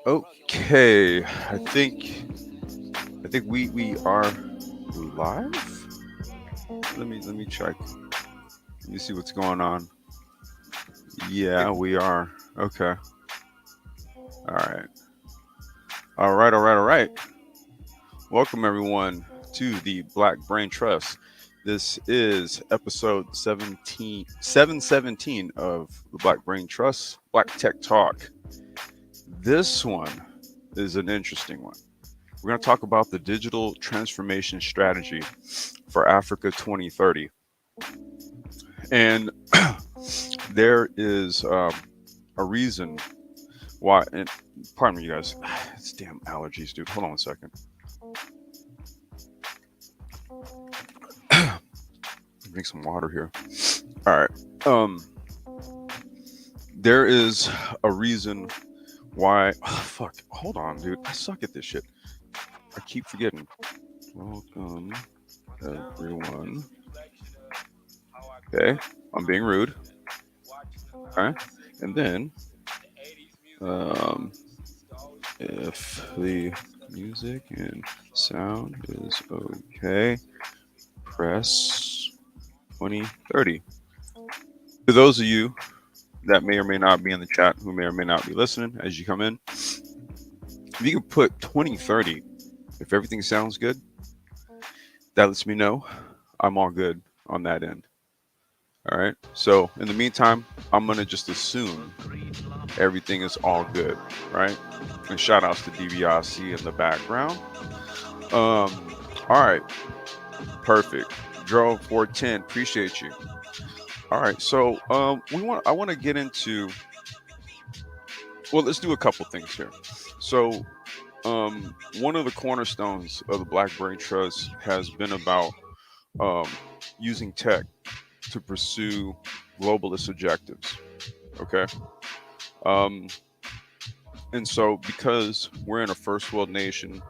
Okay, I think we are live. Let me check. Let me see what's going on. Yeah, we are. Okay. All right. All right. Welcome everyone to the Black Brain Trust. This is episode 717 of the Black Brain Trust, Black Tech Talk. This one is an interesting one. We're going to talk about the digital transformation strategy for Africa 2030. And there is a reason why, and pardon me, you guys, it's damn allergies, dude. Hold on a second. Drink some water here. All right. There is a reason why. Oh, fuck. Hold on, dude. I suck at this shit. I keep forgetting. Welcome, everyone. Okay. I'm being rude. All right. And then, if the music and sound is okay, press 2030. To those of you that may or may not be in the chat, who may or may not be listening as you come in, if you can put 2030, if everything sounds good, that lets me know I'm all good on that end. All right. So in the meantime, I'm going to just assume everything is all good. Right. And shout outs to DVRC in the background. All right. Perfect. Dro 410. Appreciate you. All right. So I want to get into, well, let's do a couple things here. So one of the cornerstones of the Black Brain Trust has been about um, using tech to pursue globalist objectives. Okay. Um, and so, because we're in a first world nation,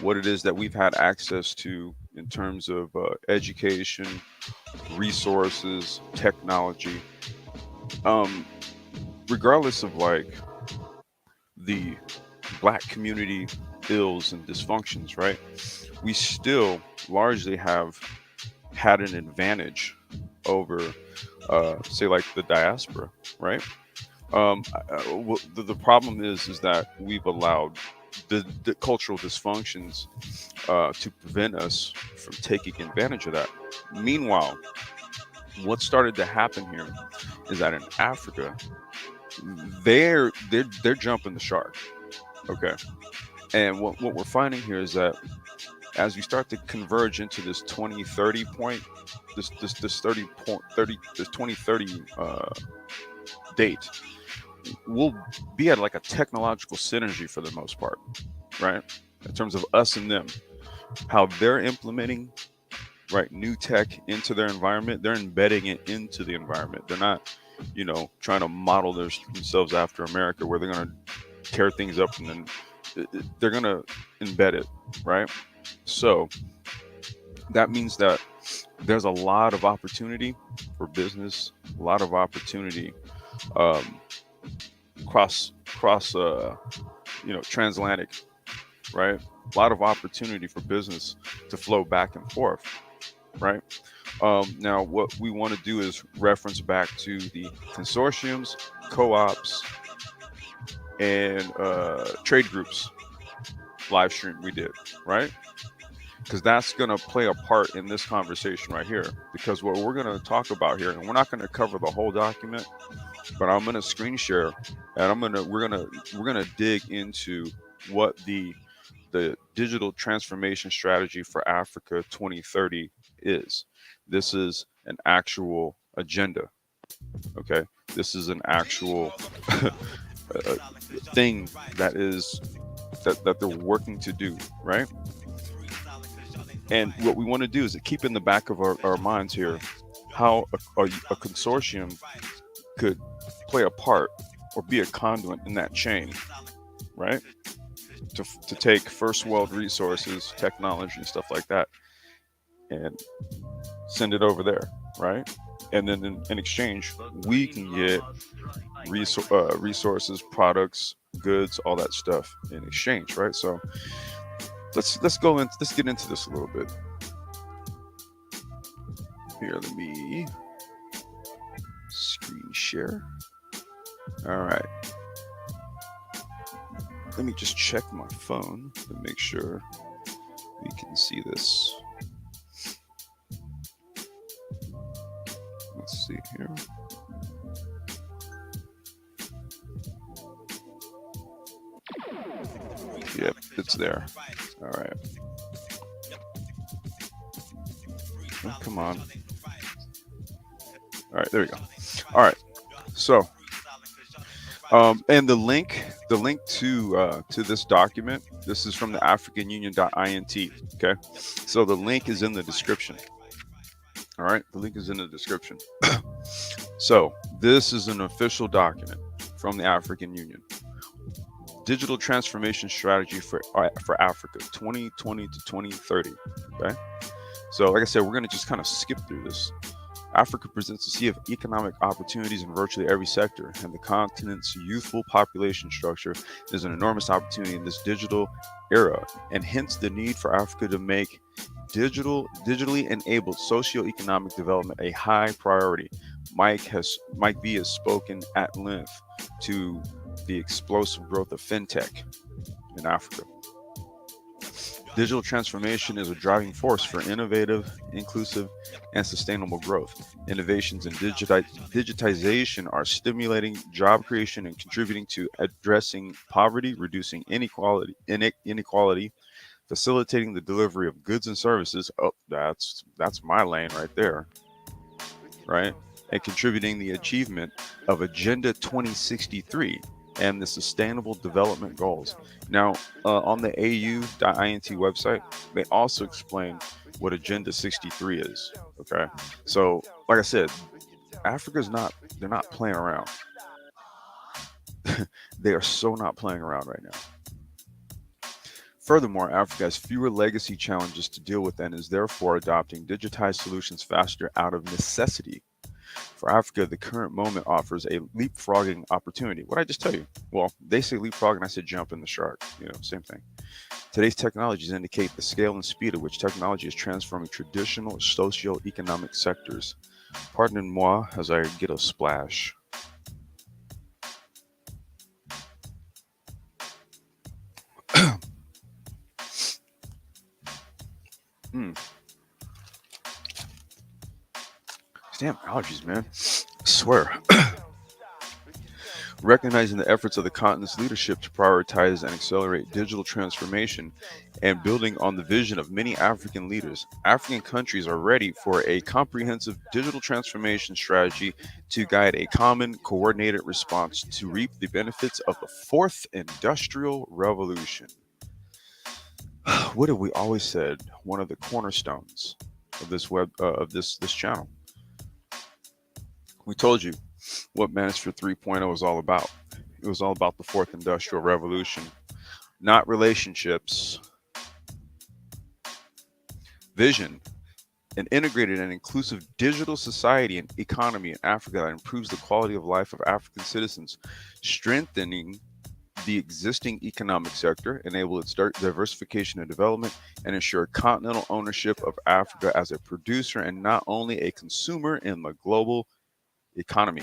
what it is that we've had access to in terms of education, resources, technology, um, regardless of like the black community ills and dysfunctions, right? We still largely have had an advantage over, say, like the diaspora, right? The problem is that we've allowed the cultural dysfunctions to prevent us from taking advantage of that. Meanwhile, what started to happen here is that in Africa, they're jumping the shark. Okay, and what we're finding here is that as we start to converge into this 2030 point, this 30 this 2030 date, we'll be at like a technological synergy for the most part, right? In terms of us and them, how they're implementing right new tech into their environment, they're embedding it into the environment. They're not, trying to model themselves after America, where they're going to tear things up and then they're going to embed it, right? So that means that there's a lot of opportunity for business, a lot of opportunity um, cross transatlantic, right? A lot of opportunity for business to flow back and forth, right? Now, what we want to do is reference back to the consortiums, co-ops, and trade groups live stream we did, right? Because that's going to play a part in this conversation right here. Because what we're going to talk about here, and we're not going to cover the whole document, but I'm going to screen share, and we're gonna dig into what the digital transformation strategy for Africa 2030 is. This is an actual agenda. Okay, this is an actual thing that they're working to do, right? And what we want to do is to keep in the back of our minds here how a consortium could play a part or be a conduit in that chain, right? To take first world resources, technology, and stuff like that, and send it over there, right? and then in exchange, we can get resources, products, goods, all that stuff in exchange, right? So let's get into this a little bit. Here, let me screen share. All right, let me just check my phone to make sure we can see this. Let's see here. Yep, it's there. All right. Oh, come on. All right, there we go. All right. So, and the link to this document, this is from the AfricanUnion.int. Okay, so the link is in the description. All right, the link is in the description. So this is an official document from the African Union. Digital transformation strategy for Africa 2020 to 2030. Okay, so like I said, we're gonna just kind of skip through this. Africa presents a sea of economic opportunities in virtually every sector, and the continent's youthful population structure is an enormous opportunity in this digital era, and hence the need for Africa to make digitally enabled socio-economic development a high priority. Mike V has spoken at length to the explosive growth of fintech in Africa. Digital transformation is a driving force for innovative, inclusive, and sustainable growth. Innovations in digitization are stimulating job creation and contributing to addressing poverty, reducing inequality, facilitating the delivery of goods and services. Oh, that's my lane right there, right? And contributing the achievement of Agenda 2063 and the Sustainable Development Goals. Now, on the AU.int website, they also explain what Agenda 63 is. Okay, so like I said, they're not playing around. They are so not playing around right now. Furthermore, Africa has fewer legacy challenges to deal with and is therefore adopting digitized solutions faster out of necessity. For Africa, the current moment offers a leapfrogging opportunity. What did I just tell you? Well, they say leapfrog and I said jump in the shark. Same thing. Today's technologies indicate the scale and speed at which technology is transforming traditional socio-economic sectors. Pardon moi as I get a splash. Mm. Damn allergies, man. I swear. Recognizing the efforts of the continent's leadership to prioritize and accelerate digital transformation and building on the vision of many African leaders, African countries are ready for a comprehensive digital transformation strategy to guide a common, coordinated response to reap the benefits of the fourth industrial revolution. What have we always said? One of the cornerstones of this channel. We told you what Manosphere 3.0 was all about. It was all about the fourth industrial revolution, not relationships, vision, an integrated and inclusive digital society and economy in Africa that improves the quality of life of African citizens, strengthening the existing economic sector, enable its diversification and development, and ensure continental ownership of Africa as a producer and not only a consumer in the global economy.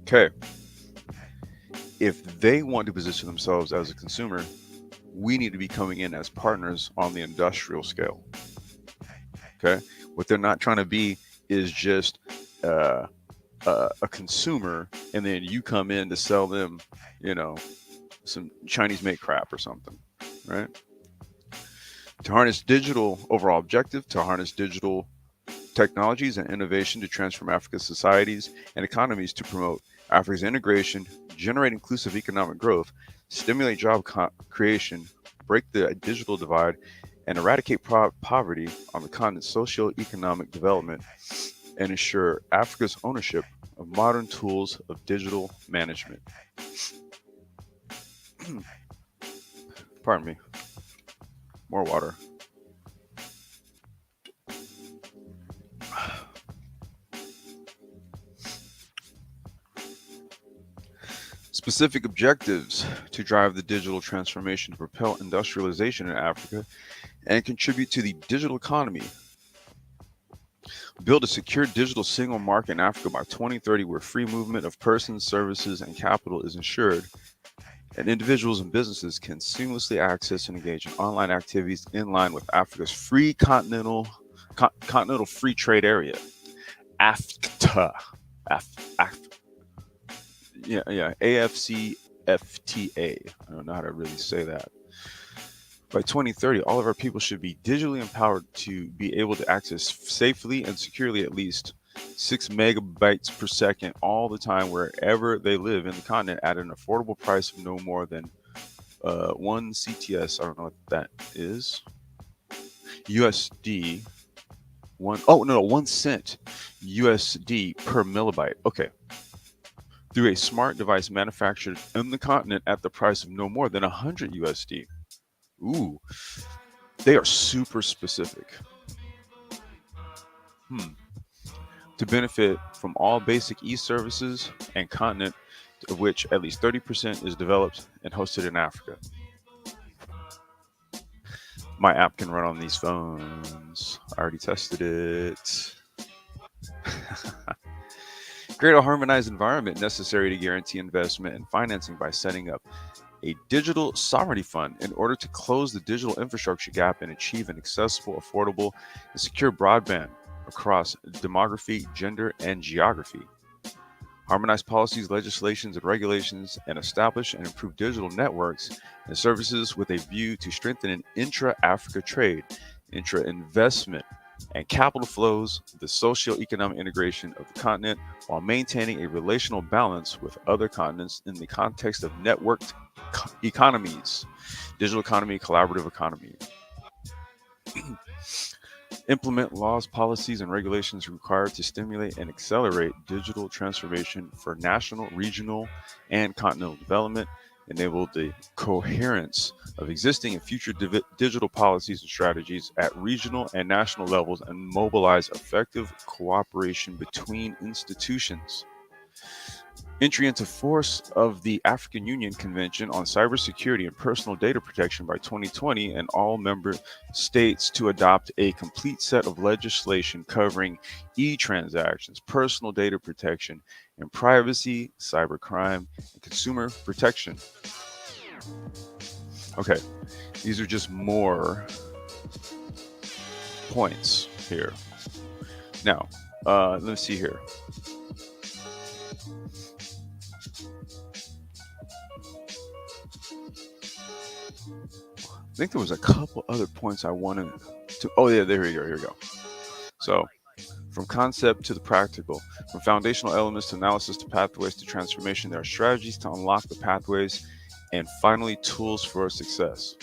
Okay. If they want to position themselves as a consumer, we need to be coming in as partners on the industrial scale. Okay. What they're not trying to be is just a consumer, and then you come in to sell them, some Chinese made crap or something, right? To harness digital overall objective, to harness digital technologies and innovation to transform Africa's societies and economies to promote Africa's integration, generate inclusive economic growth, stimulate job creation, break the digital divide, and eradicate poverty on the continent's socio-economic development, and ensure Africa's ownership of modern tools of digital management. Pardon me. More water. Specific objectives to drive the digital transformation to propel industrialization in Africa and contribute to the digital economy. Build a secure digital single market in Africa by 2030 where free movement of persons, services, and capital is ensured, and individuals and businesses can seamlessly access and engage in online activities in line with Africa's free continental free trade area, AFTA. AF, yeah, AFCFTA. I don't know how to really say that. By 2030, all of our people should be digitally empowered to be able to access safely and securely at least 6 megabytes per second all the time wherever they live in the continent at an affordable price of no more than 1 CTS. I don't know what that is. USD. Oh, no, 1 cent USD per millibyte. Okay. Through a smart device manufactured in the continent at the price of no more than 100 USD. Ooh, they are super specific. Hmm. To benefit from all basic e-services and continent of which at least 30% is developed and hosted in Africa. My app can run on these phones. I already tested it. Create a harmonized environment necessary to guarantee investment and financing by setting up a digital sovereignty fund in order to close the digital infrastructure gap and achieve an accessible, affordable, and secure broadband across demography, gender, and geography. Harmonize policies, legislations, and regulations, and establish and improve digital networks and services with a view to strengthening intra Africa trade, intra investment, and capital flows, the socio-economic integration of the continent, while maintaining a relational balance with other continents in the context of networked economies, digital economy, collaborative economy. Implement laws, policies, and regulations required to stimulate and accelerate digital transformation for national, regional, and continental development, enable the coherence of existing and future digital policies and strategies at regional and national levels, and mobilize effective cooperation between institutions. Entry into force of the African Union Convention on Cybersecurity and Personal Data Protection by 2020, and all member states to adopt a complete set of legislation covering e transactions, personal data protection, and privacy, cybercrime, and consumer protection. Okay, these are just more points here. Now, let's see here. I think there was a couple other points I wanted to. Oh yeah, there we go. Here we go. So, from concept to the practical, from foundational elements to analysis to pathways to transformation, there are strategies to unlock the pathways, and finally, tools for success.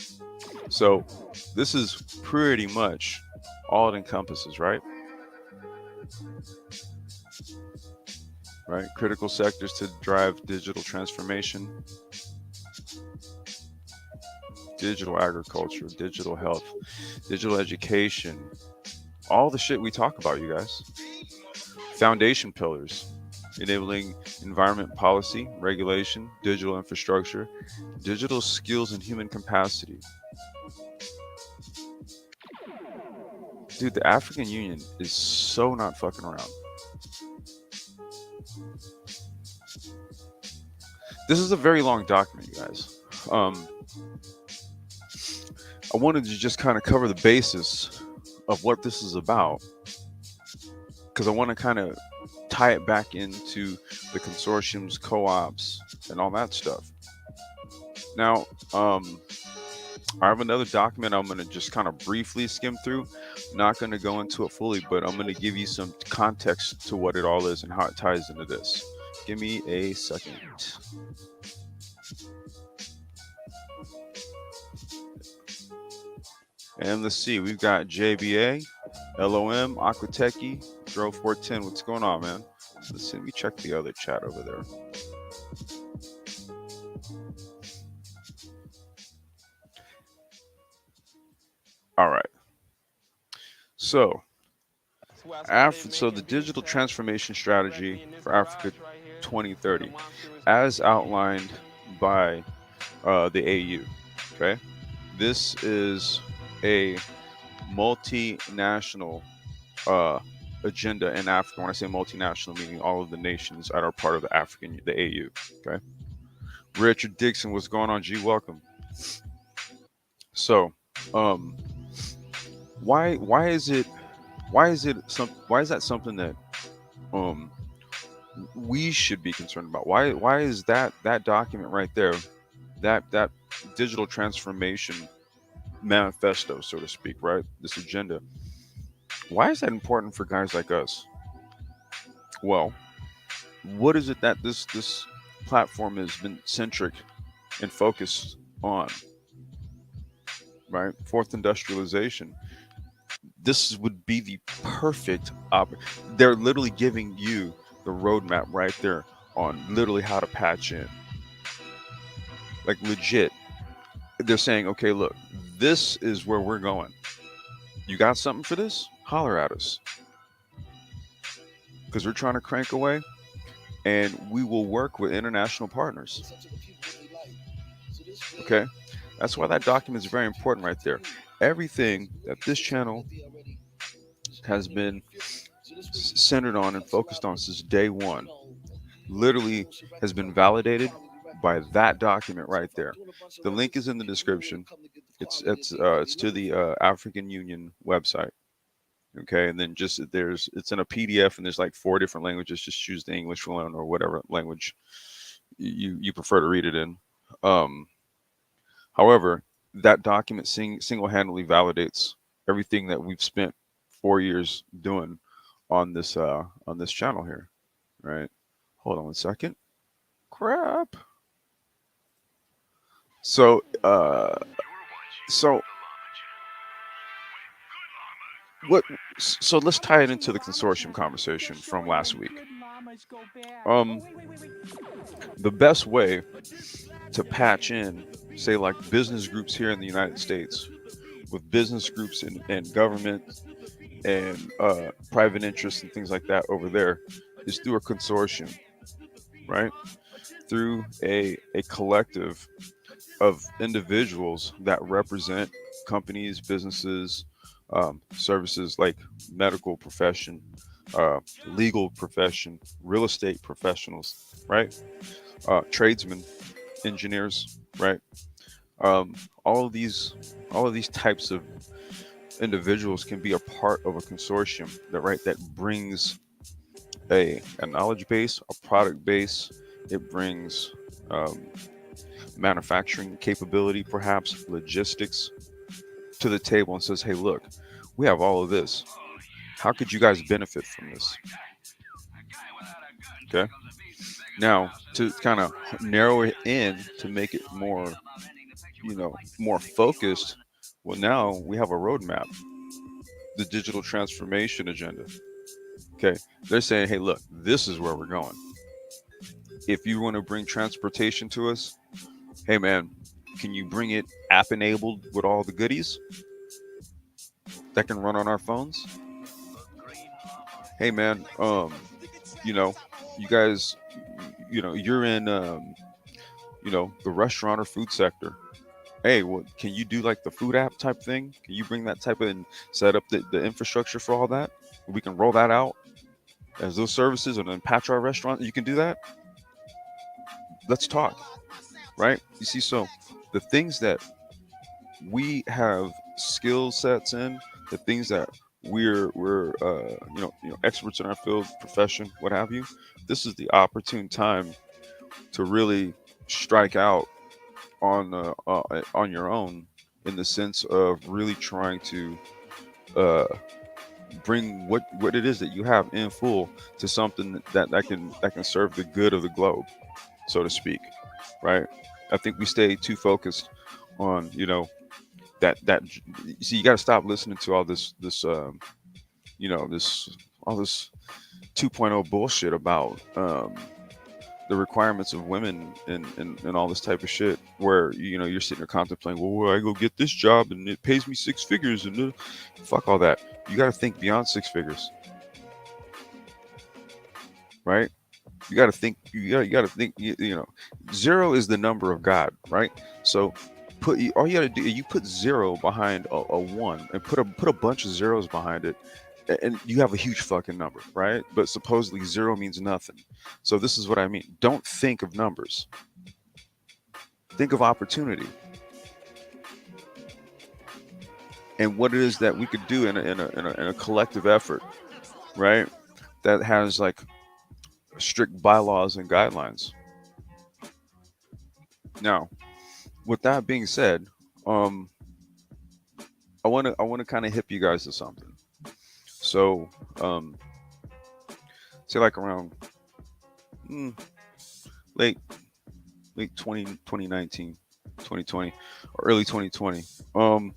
So, this is pretty much all it encompasses, right? Right. Critical sectors to drive digital transformation, digital agriculture, digital health, digital education, all the shit we talk about, you guys. Foundation pillars, enabling environment policy, regulation, digital infrastructure, digital skills, and human capacity. Dude, the African Union is so not fucking around. This is a very long document, you guys. I wanted to just kind of cover the basis of what this is about because I want to kind of tie it back into the consortiums, co-ops, and all that stuff. Now, I have another document I'm going to just kind of briefly skim through. Not going to go into it fully, but I'm going to give you some context to what it all is and how it ties into this. Give me a second. And let's see, we've got JBA, LOM, Aquateki, Dro 410. What's going on, man? Let me check the other chat over there. All right. So the digital transformation strategy for Africa 2030, as outlined by the AU. Okay, this is a multinational uh, agenda in Africa. When I say multinational, meaning all of the nations that are part of the AU. Okay, Richard Dixon, what's going on? G, welcome. So, um, why is that something that um we should be concerned about? Why is that document right there, that digital transformation manifesto, so to speak, right? This agenda. Why is that important for guys like us? Well, what is it that this platform has been centric and focused on, right? Fourth industrialization. This would be the perfect they're literally giving you the roadmap right there on literally how to patch in. Like legit. They're saying, okay, look, this is where we're going. You got something for this? Holler at us. Because we're trying to crank away and we will work with international partners. Okay? That's why that document is very important right there. Everything that this channel has been centered on and focused on since day one literally has been validated by that document right there. The link is in the description. It's to the African Union website. Okay, and then just it's in a PDF and there's like 4 different languages. Just choose the English one or whatever language you prefer to read it in. Um, However, that document single-handedly validates everything that we've spent 4 years doing on this channel here. Right? Hold on 1 second. Crap. So so what? So let's tie it into the consortium conversation from last week. Um, the best way to patch in, say, like business groups here in the United States with business groups and government and private interests and things like that over there is through a consortium, right? Through a collective of individuals that represent companies, businesses, services like medical profession, legal profession, real estate professionals, right? Tradesmen, engineers, right? Um, all of these, all of these types of individuals can be a part of a consortium that brings a knowledge base, a product base. It brings um, manufacturing capability, perhaps logistics to the table and says, hey, look, we have all of this. How could you guys benefit from this? Okay. Now, to kind of narrow it in to make it more, more focused, well, now we have a roadmap, the digital transformation agenda. Okay. They're saying, hey, look, this is where we're going. If you want to bring transportation to us, hey, man, can you bring it app enabled with all the goodies that can run on our phones? Hey, man, you know, you guys, you're in, the restaurant or food sector. Hey, well, can you do like the food app type thing? Can you bring that type of and set up the infrastructure for all that? We can roll that out as those services and then patch our restaurant. You can do that. Let's talk, right? You see, so the things that we have skill sets in, the things that we're experts in our field, profession, what have you. This is the opportune time to really strike out on your own in the sense of really trying to uh, bring what it is that you have in full to something that can serve the good of the globe, so to speak, right? I think we stay too focused on that. You see, you got to stop listening to all this all this 2.0 bullshit about the requirements of women and all this type of shit where you're sitting there contemplating, well, I go get this job and it pays me 6 figures and fuck all that. You got to think beyond 6 figures, right? You got to think. You got to think. Zero is the number of God, right? So all you got to do, you put zero behind a one, and put a bunch of zeros behind it, and you have a huge fucking number, right? But supposedly zero means nothing. So this is what I mean. Don't think of numbers. Think of opportunity and what it is that we could do in a collective effort, right? That has like strict bylaws and guidelines. Now, with that being said, um, I want to kind of hip you guys to something. So, um, say like around mm, late late 2019, 2020, or early 2020. Um,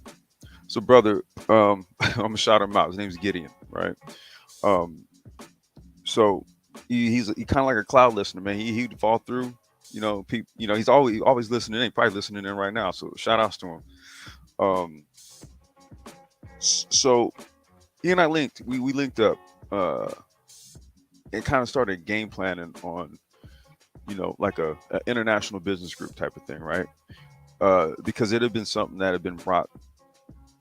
so brother, I'm gonna shout him out. His name's Gideon, right? Um, so he kind of like a cloud listener, man. He'd fall through. He's always listening. He probably listening in right now. So shout outs to him. Um, so he and I linked. We linked up. Uh, and kind of started game planning on like a international business group type of thing, right? Because it had been something that had been brought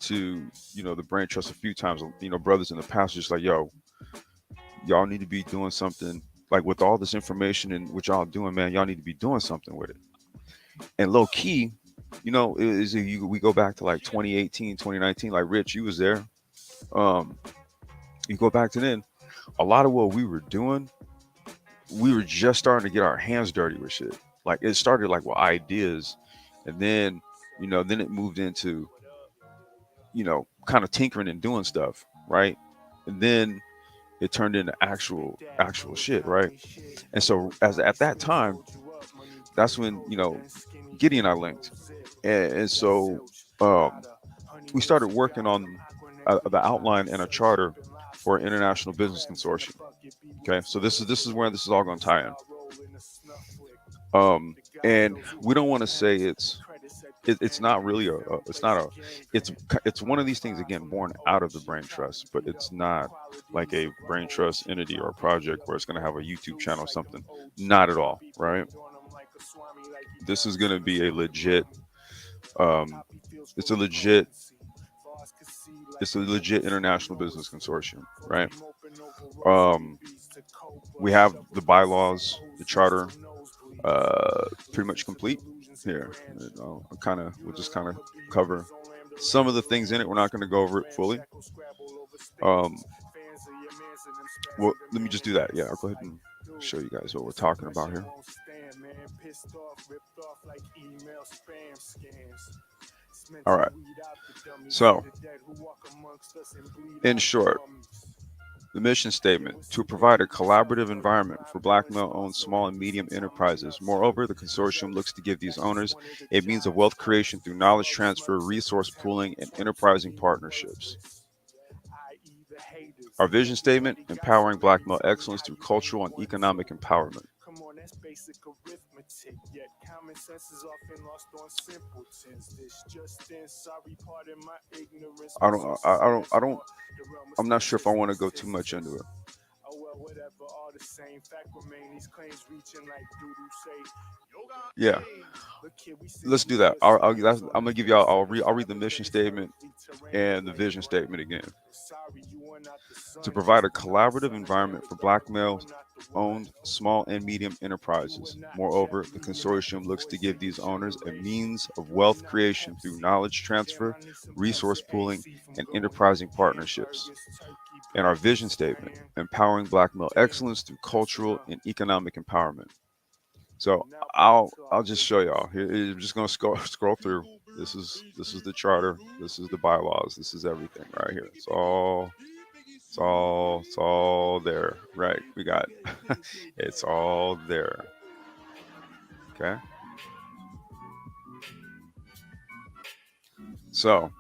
to the brain trust a few times. Brothers in the past just like, yo, y'all need to be doing something like with all this information and what y'all doing, man. Y'all need to be doing something with it. And low key, we go back to like 2018, 2019. Like Rich, you was there. Um, you go back to then. A lot of what we were doing, we were just starting to get our hands dirty with shit. Like it started like with ideas, and then then it moved into kind of tinkering and doing stuff, right? And then it turned into actual shit, right? And so as at that time, that's when Gideon and I linked, and so um, we started working on the outline and a charter for an international business consortium. Okay, so this is where this is all going to tie in. And we don't want to say it's not really it's not a it's one of these things again born out of the brain trust, but it's not like a brain trust entity or a project where it's going to have a YouTube channel or something. Not at all, right? This is going to be a legit um, it's a legit it's a legit international business consortium, right? Um, we have the bylaws, the charter, pretty much complete here. We'll just kind of cover some of the things in it. We're not going to go over it fully. Um, well, let me just do that. Yeah, I'll go ahead and show you guys what we're talking about here. All right. So, in short, the mission statement to provide a collaborative environment for Black male owned small and medium enterprises. Moreover, the consortium looks to give these owners a means of wealth creation through knowledge transfer, resource pooling, and enterprising partnerships. Our vision statement empowering Black male excellence through cultural and economic empowerment. I'm not sure if I want to go too much into it. Yeah, let's do that. I'm gonna give y'all. I'll read the mission statement and the vision statement again. To provide a collaborative environment for Black male owned small and medium enterprises. Moreover, the consortium looks to give these owners a means of wealth creation through knowledge transfer, resource pooling, and enterprising partnerships. And our vision statement, empowering Black male excellence through cultural and economic empowerment. So I'll just show y'all. I'm just gonna scroll through. This is the charter. This is the bylaws. This is everything right here. It's all there. Right. We got it's all there. Okay. So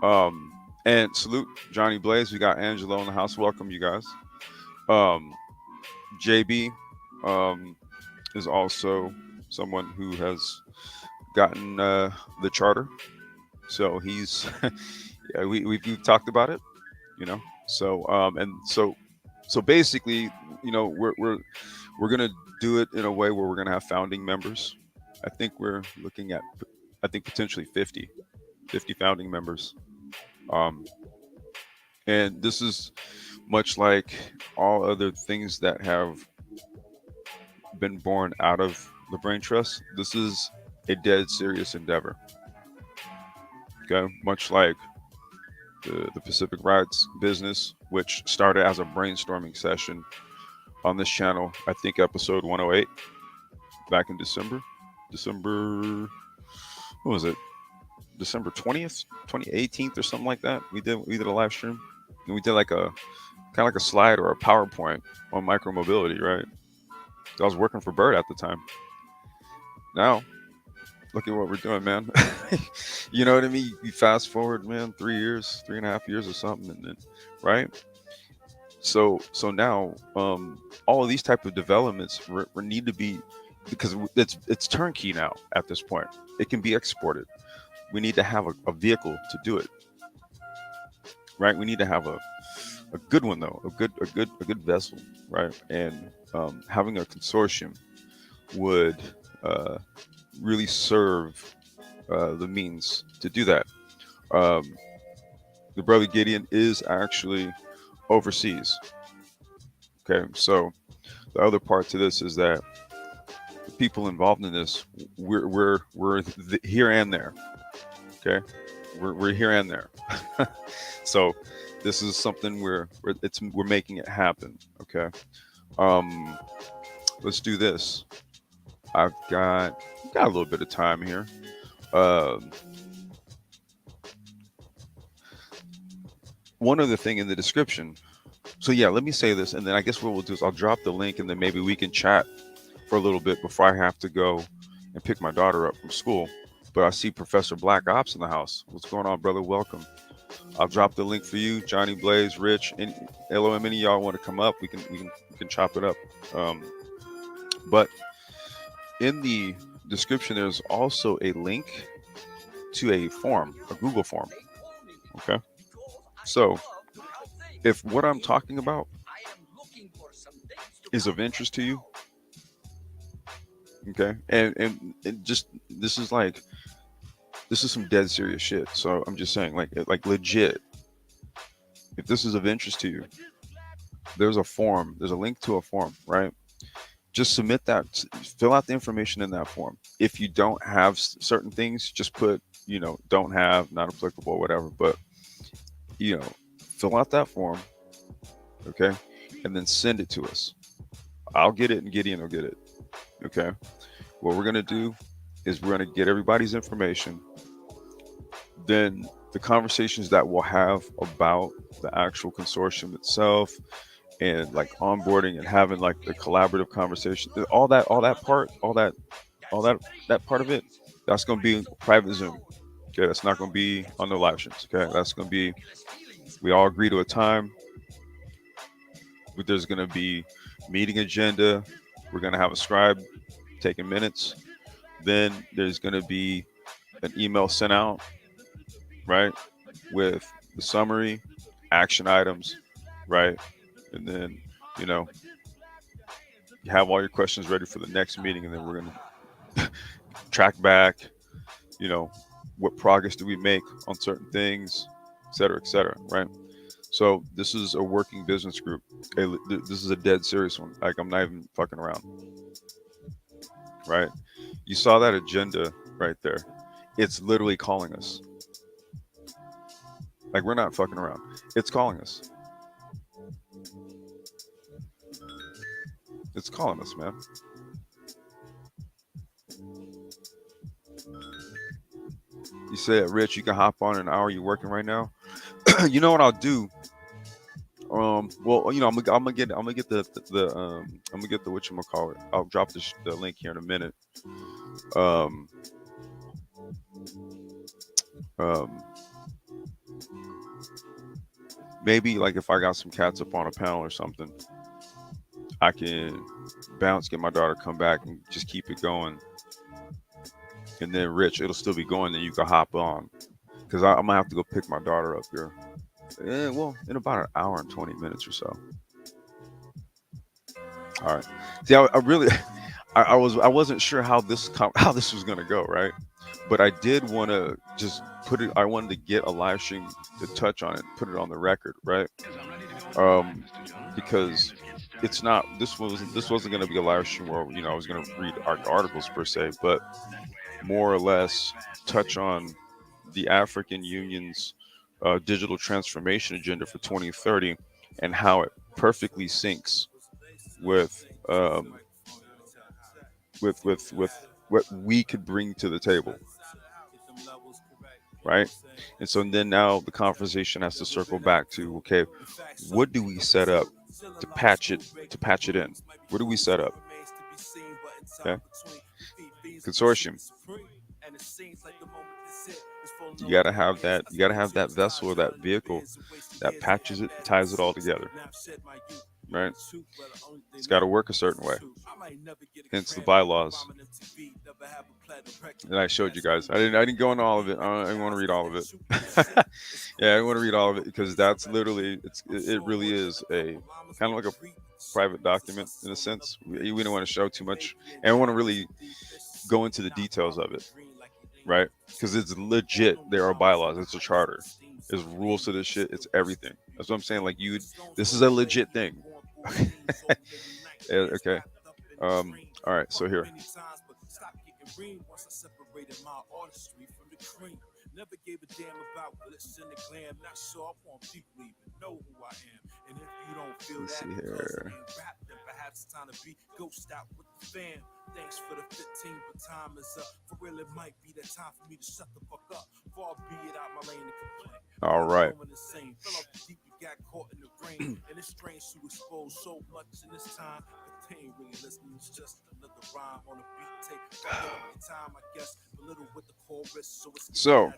um and salute Johnny Blaze. We got Angelo in the house. Welcome you guys. Um JB is also someone who has gotten the charter. So he's yeah, we've talked about it, you know. So and so So basically, we're gonna do it in a way where we're gonna have founding members. I think we're looking at, I think potentially 50 founding members. Um, and this is much like all other things that have been born out of the brain trust. This is a dead serious endeavor. Okay, much like the Pacific Rights business, which started as a brainstorming session on this channel. I think episode 108 back in December. What was it? December 20th, 2018th, or something like that. We did a live stream, and we did like a kind of like a slide or a PowerPoint on micromobility, right? I was working for Bird at the time. Now, look at what we're doing, man. You know what I mean? You fast forward, man, 3 years, 3.5 years or something, and then, right? So now, all of these type of developments need to be, because it's turnkey now at this point. It can be exported. We need to have a vehicle to do it, right? We need to have a good one though, a good vessel, right? And having a consortium would really serve the means to do that. Um, the brother Gideon is actually overseas. Okay, so the other part to this is that the people involved in this, we're here and there. Okay, we're here and there. So this is something we're making it happen. Okay, um, let's do this. I've got a little bit of time here. Um, One other thing in the description. So yeah, let me say this, and then I guess what we'll do is I'll drop the link, and then maybe we can chat for a little bit before I have to go and pick my daughter up from school. But I see Professor Black Ops in the house. What's going on, brother? Welcome. I'll drop the link for you, Johnny Blaze, Rich, and LOM. Any of y'all want to come up? We can chop it up. Um, but in the description, there's also a link to a form, a Google form. Okay. So if what I'm talking about is of interest to you, okay, and just this is some dead serious shit. So I'm just saying, like legit, if this is of interest to you, there's a form, there's a link to a form, right? Just submit that, fill out the information in that form. If you don't have certain things, just put, don't have, not applicable, whatever. But, fill out that form, okay? And then send it to us. I'll get it and Gideon will get it, okay? What we're going to do is we're going to get everybody's information. Then the conversations that we'll have about the actual consortium itself, and like onboarding and having like the collaborative conversation, all that part of it, that's going to be private Zoom. Okay, that's not going to be on the live streams. Okay, that's going to be, we all agree to a time. There's going to be meeting agenda. We're going to have a scribe taking minutes. Then there's going to be an email sent out, right, with the summary, action items, right, and then you know you have all your questions ready for the next meeting, and then we're going to track back, you know, what progress do we make on certain things, et cetera, right? So this is a working business group. This is a dead serious one. Like, I'm not even fucking around, right? You saw that agenda right there. It's literally calling us. Like, we're not fucking around. It's calling us. It's calling us, man. You said, Rich, you can hop on an hour. You're working right now. You know what I'll do? Well, I'm gonna get I'm gonna get the whatchamacallit. I'll drop the link here in a minute. Um, um, Maybe like if I got some cats up on a panel or something, I can bounce, get my daughter come back, and just keep it going. And then Rich, it'll still be going, then you can hop on, because I'm gonna have to go pick my daughter up here. Well, in about an hour and 20 minutes or so. All right. See, I really, I wasn't sure how how this was gonna go, right? But I did want to just put it. I wanted to get a live stream to touch on it, put it on the record, right? Um, because it's not. This wasn't gonna be a live stream where I was gonna read articles per se, but more or less touch on the African Union's digital transformation agenda for 2030 and how it perfectly syncs with with what we could bring to the table, right? And so then now the conversation has to circle back to, okay, what do we set up to patch it in? What do we set up? Okay, consortium. You got to have that vessel or that vehicle that patches it, ties it all together, right? It's got to work a certain way. Hence the bylaws. And I showed you guys. I didn't go into all of it. I didn't want to read all of it. Yeah, I want to read all of it because that's literally it really is a kind of like a private document in a sense. We don't want to show too much, and we want to really go into the details of it, right? Because it's legit. There are bylaws. It's a charter. There's rules to this shit. It's everything. That's what I'm saying. Like this is a legit thing. Yeah, okay. All right. So here. Let's see here. All right. So,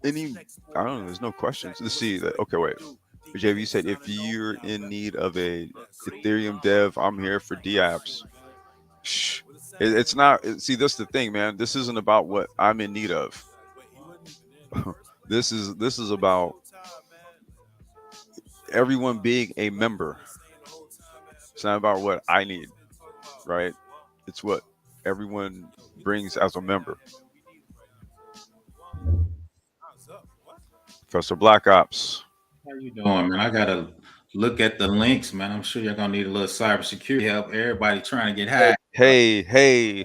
any, I don't know. There's no questions. Let's see that. Okay, wait. JV said if you're in need of a Ethereum dev, I'm here for DApps. Shh. It's not. See, that's the thing, man. This isn't about what I'm in need of. This is about everyone being a member. It's not about what I need, right? It's what everyone brings as a member. Professor Black Ops. How you doing, man? I gotta look at the links, man. I'm sure you're gonna need a little cybersecurity help. Everybody trying to get Hey, hacked. hey, hey.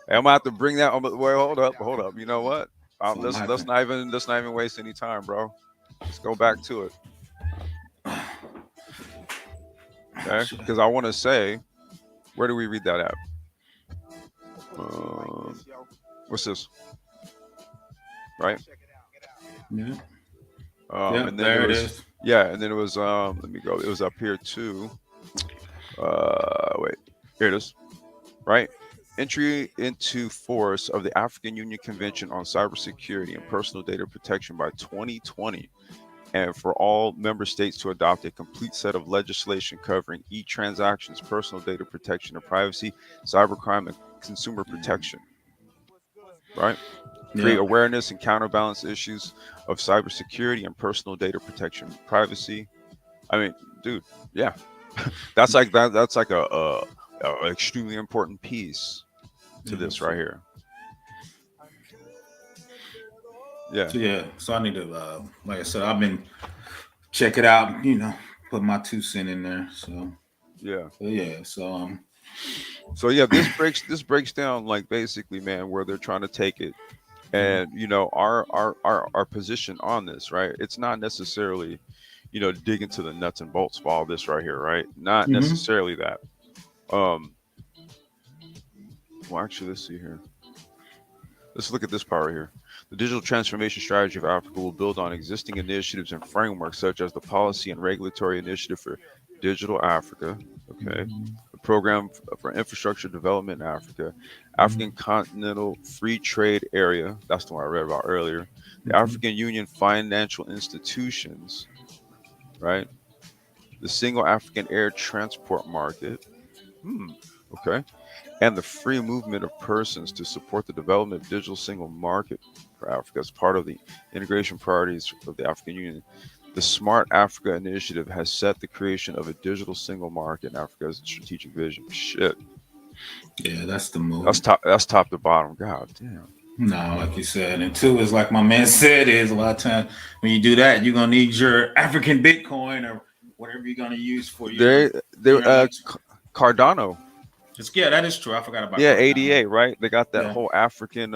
I'm gonna have to bring that on. Well, hold up. You know what? Something Let's happened. not even waste any time, bro. Let's go back to it, okay? Should I- Because I want to say, where do we read that at? Um, what's this? Right? Yeah. And Yep, then it there it was, is. yeah, and then it was. Let me go. It was up here too. Wait, here it is. Right? Entry into force of the African Union Convention on Cybersecurity and Personal Data Protection by 2020, and for all member states to adopt a complete set of legislation covering e-transactions, personal data protection and privacy, cybercrime, and consumer protection. Right? Create Yep. awareness and counterbalance issues of cybersecurity and personal data protection, privacy. I mean, dude, yeah, that's like that. That's like a extremely important piece to Yeah. this right here. Yeah, So I need to, like I said, I've been check it out. Put my 2 cents in there. yeah. So yeah. So yeah, this breaks down like basically, man, where they're trying to take it, Mhm. and our position on this, right? It's not necessarily, dig into the nuts and bolts of all this right here, right? Not Mhm. necessarily that. Um, well, actually, let's see here. Let's look at this part right here. The digital transformation strategy of Africa will build on existing initiatives and frameworks such as the Policy and Regulatory Initiative for Digital Africa, okay, Mhm. the Program for Infrastructure Development in Africa, African Mhm. Continental Free Trade Area, that's the one I read about earlier, the Mhm. African Union Financial Institutions, right, the Single African Air Transport Market, hmm, okay, and the free movement of persons to support the development of digital single market for Africa as part of the integration priorities of the African Union. The Smart Africa Initiative has set the creation of a digital single market in Africa as a strategic vision. Shit, Yeah, that's the move. that's top. That's top to bottom. God damn. No, like you said, and two is like my man said is a lot of times when you do that, you're gonna need your African Bitcoin or whatever you're gonna use for They your Cardano. just yeah, that is true. I forgot about Yeah, Cardano. 88, right? They got that Yeah, whole African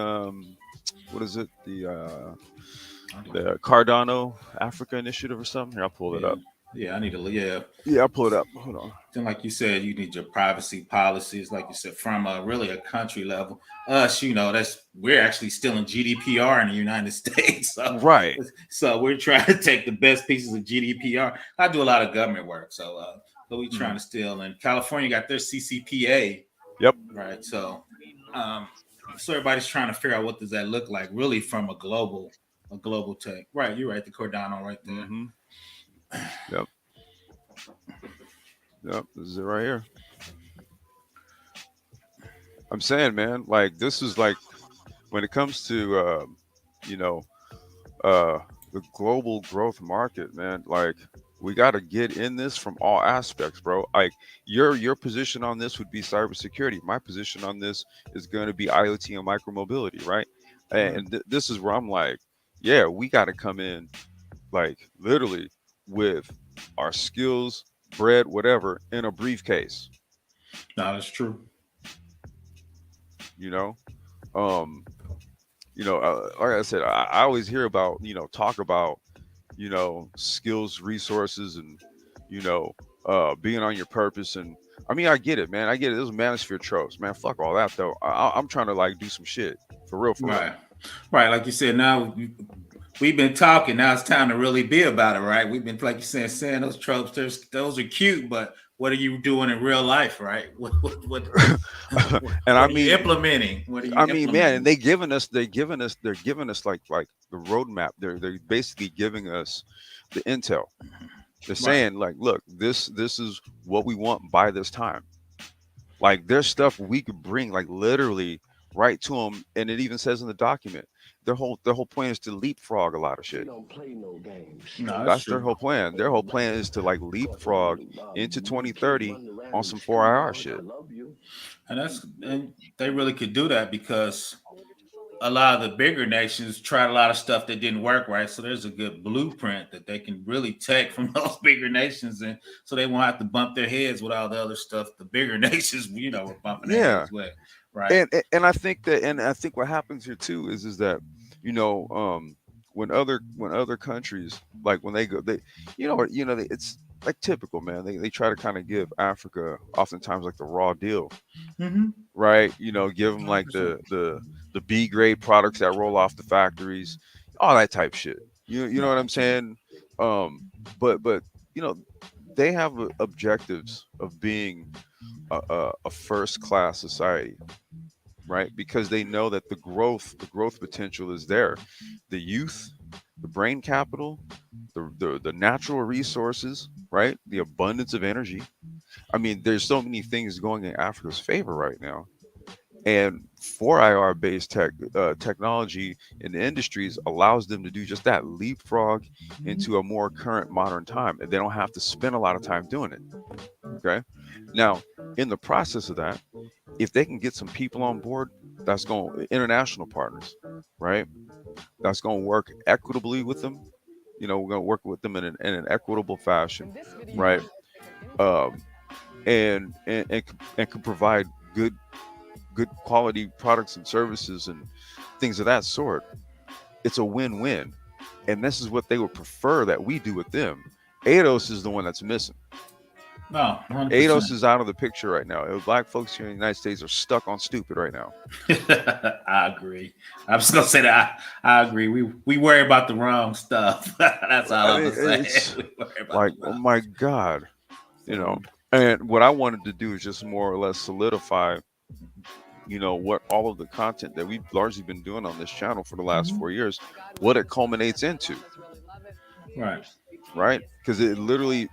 what is it? I do. The Cardano Africa Initiative or something. Here, I'll pull it Yeah, up. yeah. I need to yeah. Yeah, I'll pull it up. Hold on. Then, like you said, you need your privacy policies, like you said, from really a country level. Us, that's we're actually still in GDPR in the United States, Right. so we're trying to take the best pieces of GDPR. I do a lot of government work, so we trying Mhm. to steal. And California got their CCPA, Yep. right? Um, so everybody's trying to figure out what does that look like, really, from a global tech. Right, you're right. The Cardano, right there. Hmm. Yep. Yep. This is it right here. I'm saying, man, like this is like when it comes to you know, uh, the global growth market, man. Like we got to get in this from all aspects, bro. Like your position on this would be cybersecurity. My position on this is going to be IoT and micromobility, right? Right. And this is where I'm like, yeah, we got to come in like literally with our skills, bread, whatever, in a briefcase. No, that's true. You know, um, like I said, I always hear about talk about skills, resources, and you know, being on your purpose. And I mean, I get it, man. I get it. This is manosphere tropes, man. Fuck all that though. I'm trying to like do some shit for real, for real. Right. Right. Like you said, now we've been talking. Now it's time to really be about it, right? We've been, like you said, saying those tropes, those are cute, but what are you doing in real life, right? And What are you implementing? What are you I mean, man, and implementing? they're giving us like the roadmap. They're basically giving us the intel. They're Right. saying like, look, this is what we want by this time. Like there's stuff we could bring like literally right to them, and it even says in the document their whole plan is to leapfrog a lot of shit. No, that's That's their true. whole plan. Their whole plan is to like leapfrog into 2030 on some 4 IR shit. And they really could do that because a lot of the bigger nations tried a lot of stuff that didn't work right. So there's a good blueprint that they can really take from those bigger nations, and so they won't have to bump their heads with all the other stuff the bigger nations, were bumping their Yeah, heads with, right? and I think what happens here too is that you know when other countries like when they go they it's like typical, man. They try to kind of give Africa oftentimes like the raw deal, Mm-hmm. right? Give them like 100%. the B grade products that roll off the factories, all that type shit. You know No, what I'm absolutely. saying? But you know they have objectives of being a first class society, right? Because they know that the growth potential is there. The youth, the brain capital, the natural resources, right? The abundance of energy. I mean, there's so many things going in Africa's favor right now. And 4IR based technology in the industries allows them to do just that, leapfrog into a more current modern time. And they don't have to spend a lot of time doing it. Okay. Now, in the process of that, if they can get some people on board, that's going international partners, right? That's going to work equitably with them. We're going to work with them in an equitable fashion, right? Um, and can provide good quality products and services and things of that sort. It's a win-win, and this is what they would prefer that we do with them. ADOS is the one that's missing. No, 100%. ADOS is out of the picture right now. Black folks here in the United States are stuck on stupid right now. I agree. I'm just gonna say that I agree. We worry about the wrong stuff. That's all I I'm mean, gonna say. it's We worry about the like, oh wrong my God, you stuff. know. And what I wanted to do is just more or less solidify, what all of the content that we've largely been doing on this channel for the last Mhm. 4 years, what it culminates into, Right. right? Because it literally,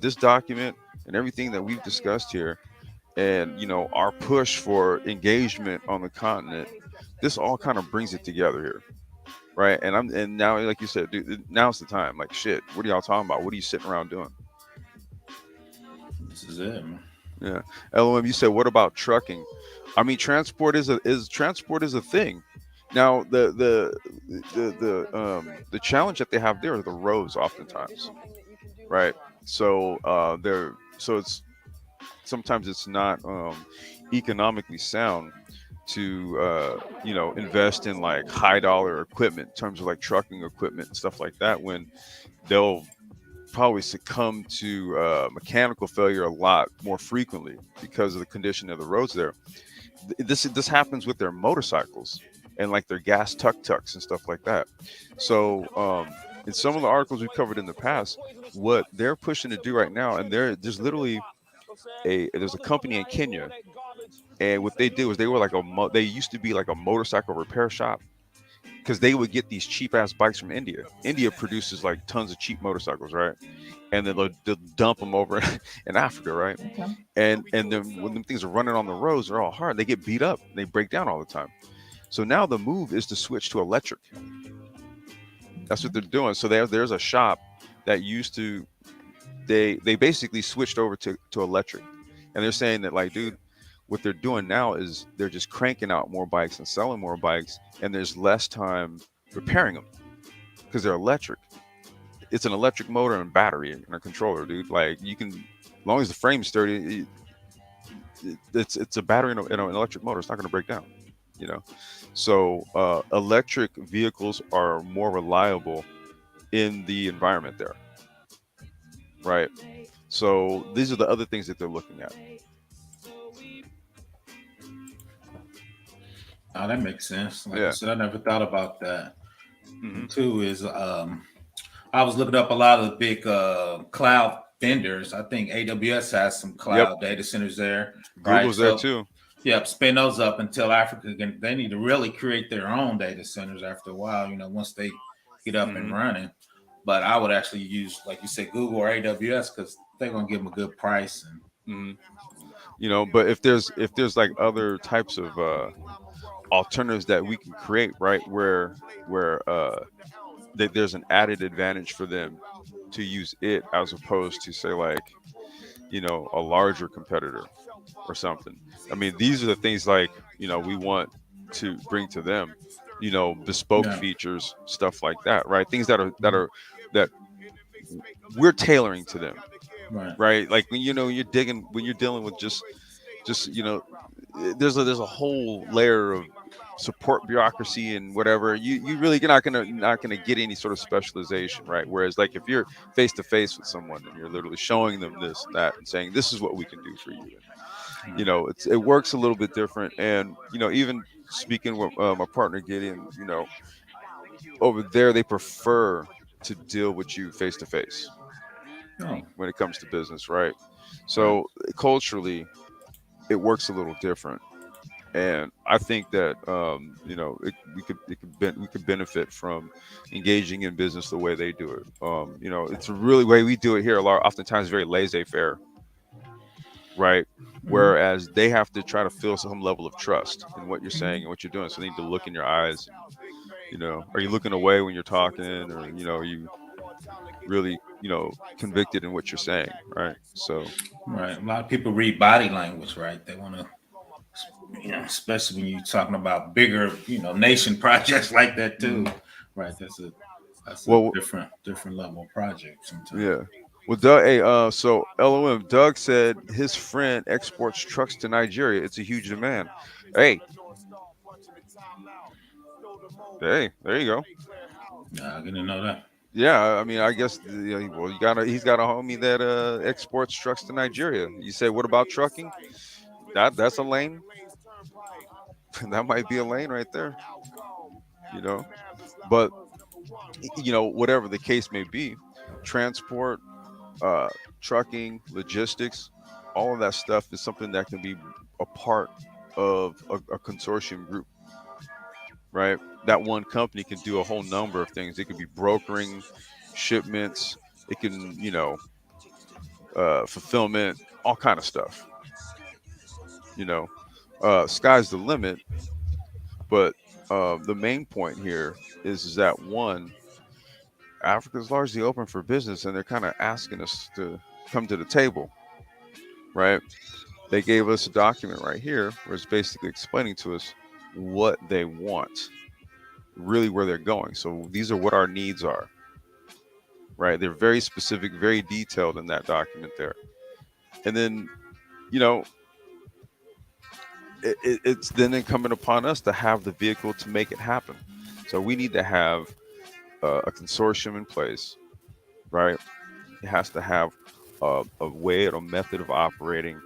this document and everything that we've discussed here, and our push for engagement on the continent, this all kind of brings it together here, right? And now, like you said, dude, now's the time. Like shit, what are y'all talking about? What are you sitting around doing? This is it, man. Yeah. LOM, you said what about trucking? I mean, transport is a thing. Now the challenge that they have there are the roads oftentimes, right? So it's sometimes it's not economically sound to invest in like high dollar equipment in terms of like trucking equipment and stuff like that when they'll probably succumb to mechanical failure a lot more frequently because of the condition of the roads there. This happens with their motorcycles and like their gas tuk tuks and stuff like that. So in some of the articles we covered in the past, what they're pushing to do right now, and there's literally there's a company in Kenya, and what they do is they used to be like a motorcycle repair shop because they would get these cheap ass bikes from India. India produces like tons of cheap motorcycles, right? And then they'll dump them over in Africa, right? Okay. And then when them things are running on the roads, they're all hard. They get beat up. They break down all the time. So now the move is to switch to electric. That's what they're doing. So there's a shop that used to they basically switched over to electric, and they're saying that like, dude, what they're doing now is they're just cranking out more bikes and selling more bikes, and there's less time repairing them because they're electric. It's an electric motor and battery and a controller, dude. Like you can, as long as the frame's sturdy, it's a battery and an electric motor. It's not going to break down, you know. So electric vehicles are more reliable in the environment there, right? So these are the other things that they're looking at. Now that makes sense. Like you Yeah. said, I never thought about that. Hmm. And two is I was looking up a lot of the big cloud vendors. I think AWS has some Yep. cloud data centers there, right? Google's there So, too. yep, spin those up until Africa can. They need to really create their own data centers after a while. Once they get up and Hmm. running. But I would actually use, like you said, Google or AWS because they're gonna give them a good price. And Hmm. But if there's like other types of alternatives that we can create, right, where there's an added advantage for them to use it as opposed to say like a larger competitor or something. I mean, these are the things like we want to bring to them, bespoke yeah, features, stuff like that, right? Things that we're tailoring to them, right, right? Like when you're dealing with just there's a whole layer of support bureaucracy and whatever. You're not gonna get any sort of specialization, right? Whereas like if you're face to face with someone and you're literally showing them this and that and saying this is what we can do for you, and it works a little bit different. And even speaking with my partner Gideon, over there they prefer to deal with you face to face oh, when it comes to business, right? right, So culturally it works a little different, and I think that we could benefit from engaging in business the way they do it. It's really way we do it here. A lot, oftentimes, very laissez-faire, right? hmm, Whereas they have to try to feel some level of trust in what you're saying and what you're doing. So they need to look in your eyes, and are you looking away when you're talking, or are you really convicted in what you're saying, right? So right. A lot of people read body language, right? They want to, especially when you're talking about bigger, nation projects like that too, mhm. right? That's a Well, different level of project sometimes. yeah. Well, Doug, hey, so LOM, Doug said his friend exports trucks to Nigeria. It's a huge demand. Hey, hey, there you go. Yeah, I didn't know that. Yeah, I mean, I guess well, he's got a homie that exports trucks to Nigeria. You say, what about trucking? That's a lane. That might be a lane right there. You know, but whatever the case may be, transport, uh, trucking, logistics, all of that stuff is something that can be a part of a consortium group, right? That one company can do a whole number of things. It could be brokering shipments. It can, fulfillment, all kind of stuff. You know, sky's the limit, but The main point here is that one, Africa is largely open for business, and they're kind of asking us to come to the table, right? They gave us a document right here where it's basically explaining to us what they want, really where they're going. So these are what our needs are, right? They're very specific, very detailed in that document there. And then, you know, it's then incumbent upon us to have the vehicle to make it happen. So we need to have a consortium in place, right? It has to have a way and a method of operating,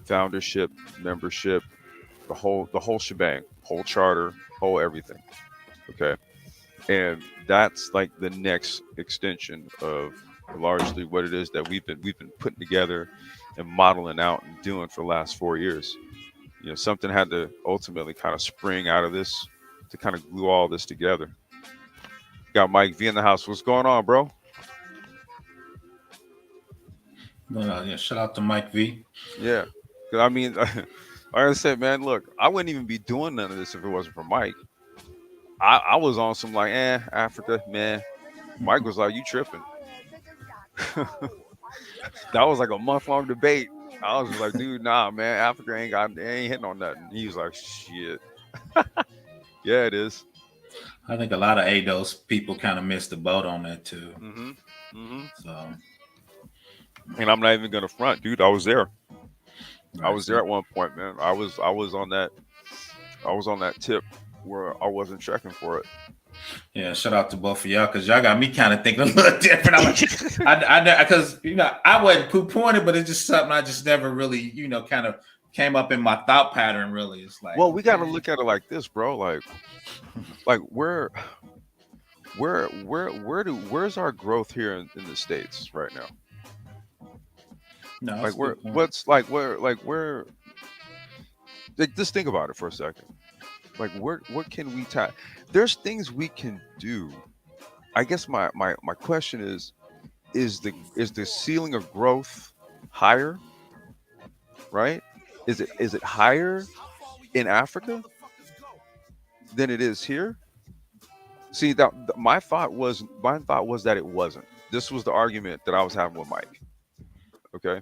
foundership, membership, the whole shebang, whole charter, whole everything. Okay, and that's like the next extension of largely what it is that we've been putting together and modeling out and doing for the last 4 years. Something had to ultimately kind of spring out of this to kind of glue all this together. Got Mike V in the house. What's going on, bro? Yeah, shout out to Mike V. Yeah, 'cause I mean, like I said, man, look, I wouldn't even be doing none of this if it wasn't for Mike. I was on some like, Africa, man. Mike was like, you tripping. That was like a month long debate. I was just like, dude, nah, man, Africa ain't hitting on nothing. He was like, shit. Yeah, it is. I think a lot of ADOS people kind of missed the boat on that too. Mm-hmm. Mm-hmm. So, And I'm not even gonna front, dude. I was there. I right, was there at one point, man. I was on that. I was on that tip where I wasn't checking for it. yeah, shout out to both of y'all because y'all got me kind of thinking a little different. I'm like, because I wasn't poo pooing it, but it's just something I just never really, kind of came up in my thought pattern. Really, it's like, Well, we got to look at it like this, bro. Like where's our growth here in the states right now? no, Like that's a where good point. what's like where like just think about it for a second. Like what can we tap? There's things we can do. I guess my question is the ceiling of growth higher, right? Is it higher in Africa than it is here? See that my thought was that it wasn't. This was the argument that I was having with Mike. Okay,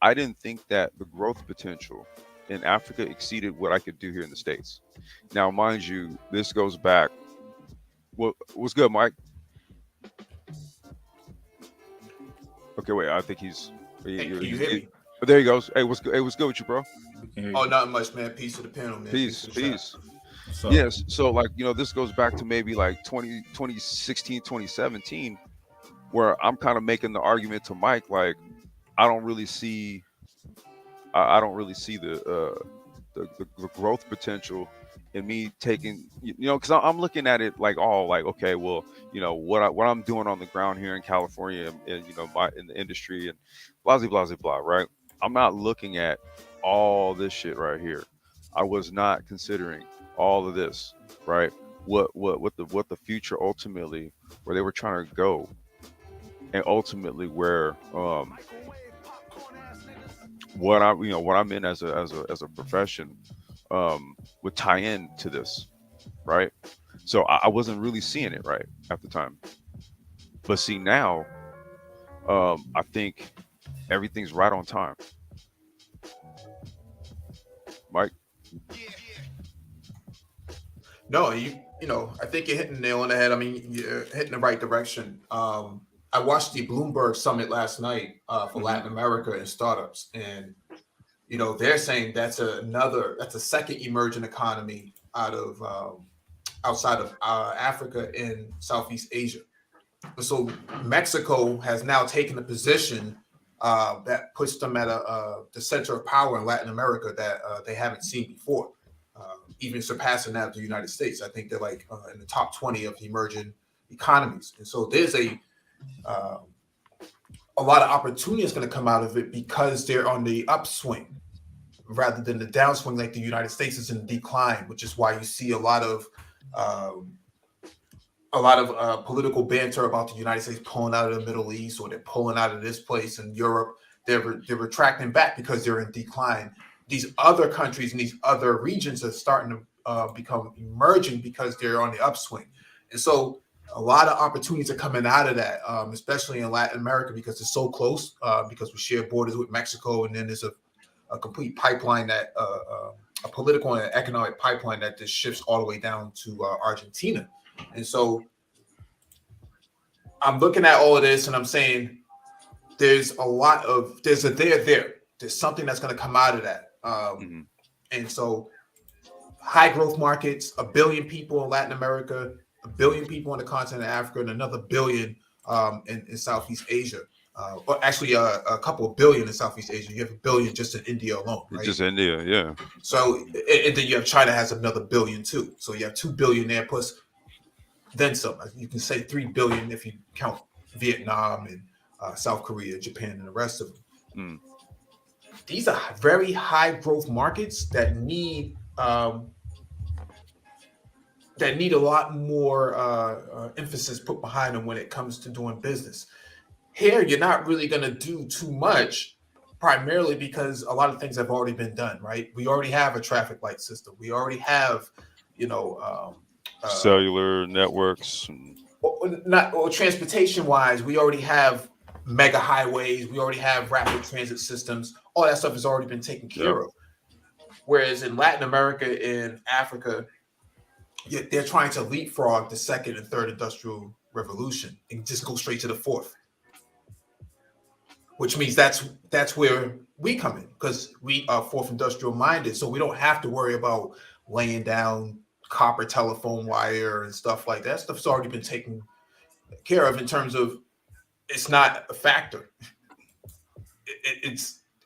I didn't think that the growth potential in Africa exceeded what I could do here in the States. Now, mind you, this goes back. What's good, Mike? Okay, wait. I think he's. Hey, can you He's hear me? there he goes. Hey, what's good? Hey, what's good with you, bro? We can hear Oh, you. nothing much, man. Peace to the panel, man. Peace Peace, to the chat. peace. So, Yes. So, like, this goes back to maybe like 2016, 2017, where I'm kind of making the argument to Mike, like, I don't really see, I don't really see the growth potential in me taking, because I'm looking at it like, all like, okay, well, what I'm doing on the ground here in California, and in the industry, and blah blah blah blah, right? I'm not looking at all this shit right here. I was not considering all of this, right? What the future ultimately, where they were trying to go, and ultimately where what I'm in as a profession would tie in to this, right? So I wasn't really seeing it right at the time, but see now, I think everything's right on time, Mike. No, I think you're hitting the nail on the head. I mean, you're hitting the right direction. I watched the Bloomberg Summit last night for Hmm. Latin America and startups, and they're saying that's a second emerging economy outside of Africa and Southeast Asia. So Mexico has now taken a position that puts them at the center of power in Latin America that they haven't seen before, even surpassing that of the United States. I think they're like in the top 20 of the emerging economies, and so there's uh, a lot of opportunity is going to come out of it because they're on the upswing rather than the downswing like the United States is in decline, which is why you see um, political banter about the United States pulling out of the Middle East, or they're pulling out of this place in Europe. They're retracting back because they're in decline. These other countries and these other regions are starting to become emerging because they're on the upswing. And so a lot of opportunities are coming out of that, especially in Latin America because it's so close, because we share borders with Mexico, and then there's a complete pipeline that a political and economic pipeline that just shifts all the way down to Argentina. And so I'm looking at all of this and I'm saying there's a there. There's something that's going to come out of that. Mm-hmm. And so high growth markets, a billion people in Latin America, a billion people on the continent of Africa, and another billion in Southeast Asia. Or actually, a couple of billion in Southeast Asia. You have a billion just in India alone, right? Just India, yeah. So, and then you have China has another billion too. So you have 2 billion there plus then some. You can say 3 billion if you count Vietnam and South Korea, Japan, and the rest of them. Mm. These are very high growth markets that need a lot more emphasis put behind them when it comes to doing business. Here, you're not really going to do too much, primarily because a lot of things have already been done, right? We already have a traffic light system. We already have, Cellular networks. And... not or transportation wise, we already have mega highways. We already have rapid transit systems. All that stuff has already been taken care of. Whereas in Latin America and Africa, they're trying to leapfrog the second and third industrial revolution and just go straight to the fourth, which means that's where we come in because we are fourth industrial minded. So we don't have to worry about laying down copper telephone wire and stuff like that. Stuff's already been taken care of in terms of it's not a factor.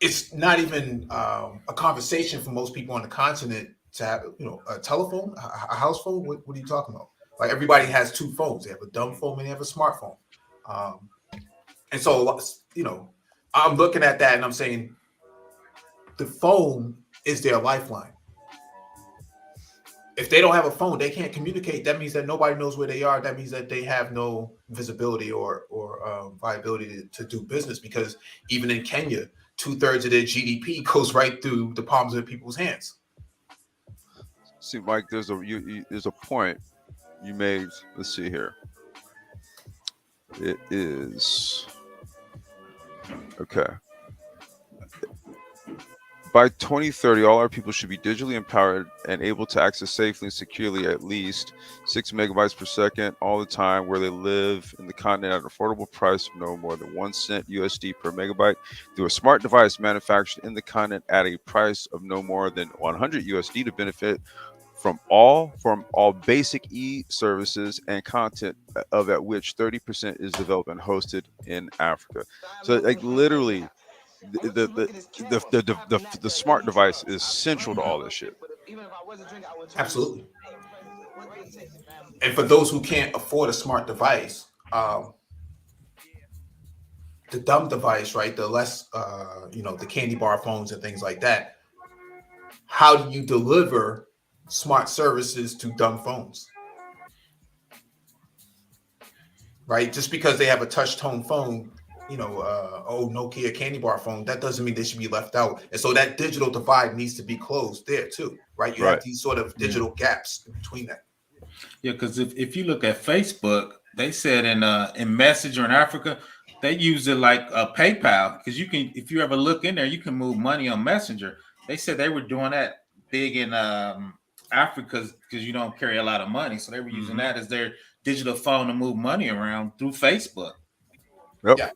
It's not even a conversation for most people on the continent to have, a telephone, a house phone. What are you talking about? Like everybody has two phones. They have a dumb phone and they have a smartphone. And so, I'm looking at that and I'm saying the phone is their lifeline. If they don't have a phone, they can't communicate. That means that nobody knows where they are. That means that they have no visibility or viability to do business because even in Kenya, 2/3 of their GDP goes right through the palms of people's hands. See, Mike, there's a point you made. Let's see here. It is okay. By 2030, all our people should be digitally empowered and able to access safely and securely at least 6 megabytes per second all the time where they live in the continent at an affordable price of no more than 1 cent USD per megabyte through a smart device manufactured in the continent at a price of no more than 100 USD to benefit from all basic e-services and content of at which 30% is developed and hosted in Africa. So like literally the smart device is central to all this shit. Absolutely. And for those who can't afford a smart device, the dumb device, right? The less, the candy bar phones and things like that. How do you deliver smart services to dumb phones? Right? Just because they have a touch tone phone, Nokia candy bar phone, that doesn't mean they should be left out. And so that digital divide needs to be closed there too, right? You have these sort of digital gaps in between that. Yeah, because if you look at Facebook, they said in Messenger in Africa, they use it like a PayPal because you can, if you ever look in there, you can move money on Messenger. They said they were doing that big in Africa because you don't carry a lot of money, so they were using that as their digital phone to move money around through Facebook. Yep. Yeah.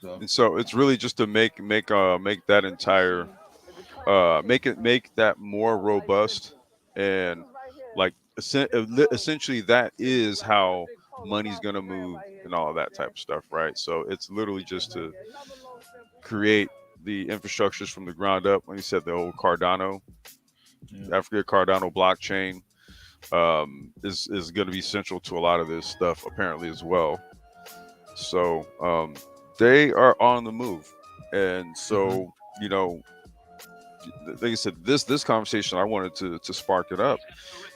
And so it's really just to make that entire make that more robust and like essentially that is how money's gonna move and all of that type of stuff, right? So it's literally just to create the infrastructures from the ground up. Like you said, the old Cardano, Africa Cardano blockchain is going to be central to a lot of this stuff apparently as well. So they are on the move, and so like I said, this conversation I wanted to spark it up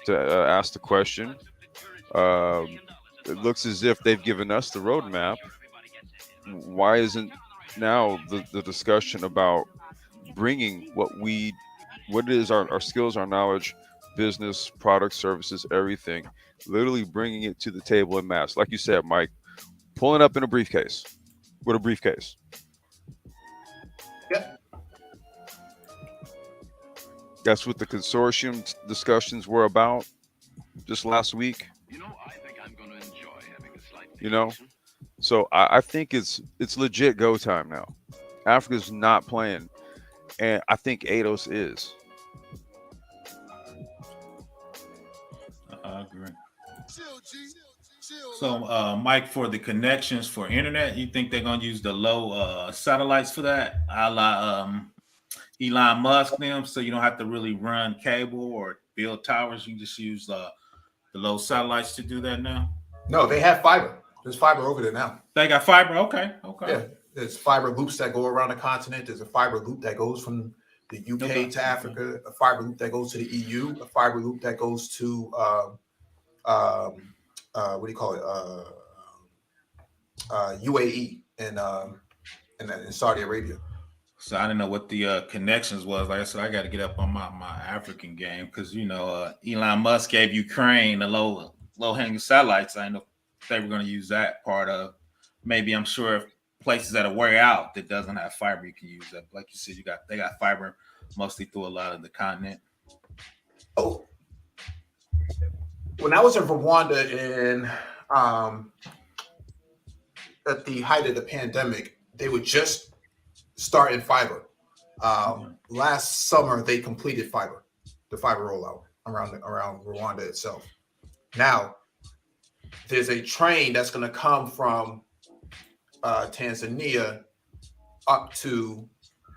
to ask the question. It looks as if they've given us the roadmap. Why isn't now the discussion about bringing what we what it is, our skills, our knowledge, business, products, services, everything. Literally bringing it to the table in mass. Like you said, Mike, pulling up in a briefcase with a briefcase. Yep. That's what the consortium discussions were about just last week. I think I'm going to enjoy having a slight You know, vacation. so I think it's legit go time now. Africa's not playing, and I think ADOS is. I agree. So, Mike, for the connections for internet, you think they're gonna use the low satellites for that, a la Elon Musk them, so you don't have to really run cable or build towers. You just use the low satellites to do that now. No, they have fiber. There's fiber over there now. They got fiber. Okay. Yeah, there's fiber loops that go around the continent. There's a fiber loop that goes from the UK to Africa, a fiber loop that goes to the EU, a fiber loop that goes to what do you call it? UAE and Saudi Arabia. So I didn't know what the connections was. Like I said, I got to get up on my African game because Elon Musk gave Ukraine the low hanging satellites. I know they were going to use that part of. Maybe I'm sure if places that are way out that doesn't have fiber, you can use that. Like you said, they got fiber mostly through a lot of the continent. Oh, when I was in Rwanda in at the height of the pandemic, they were just starting fiber. Last summer, they completed the fiber rollout around Rwanda itself. Now, there's a train that's going to come from Tanzania up to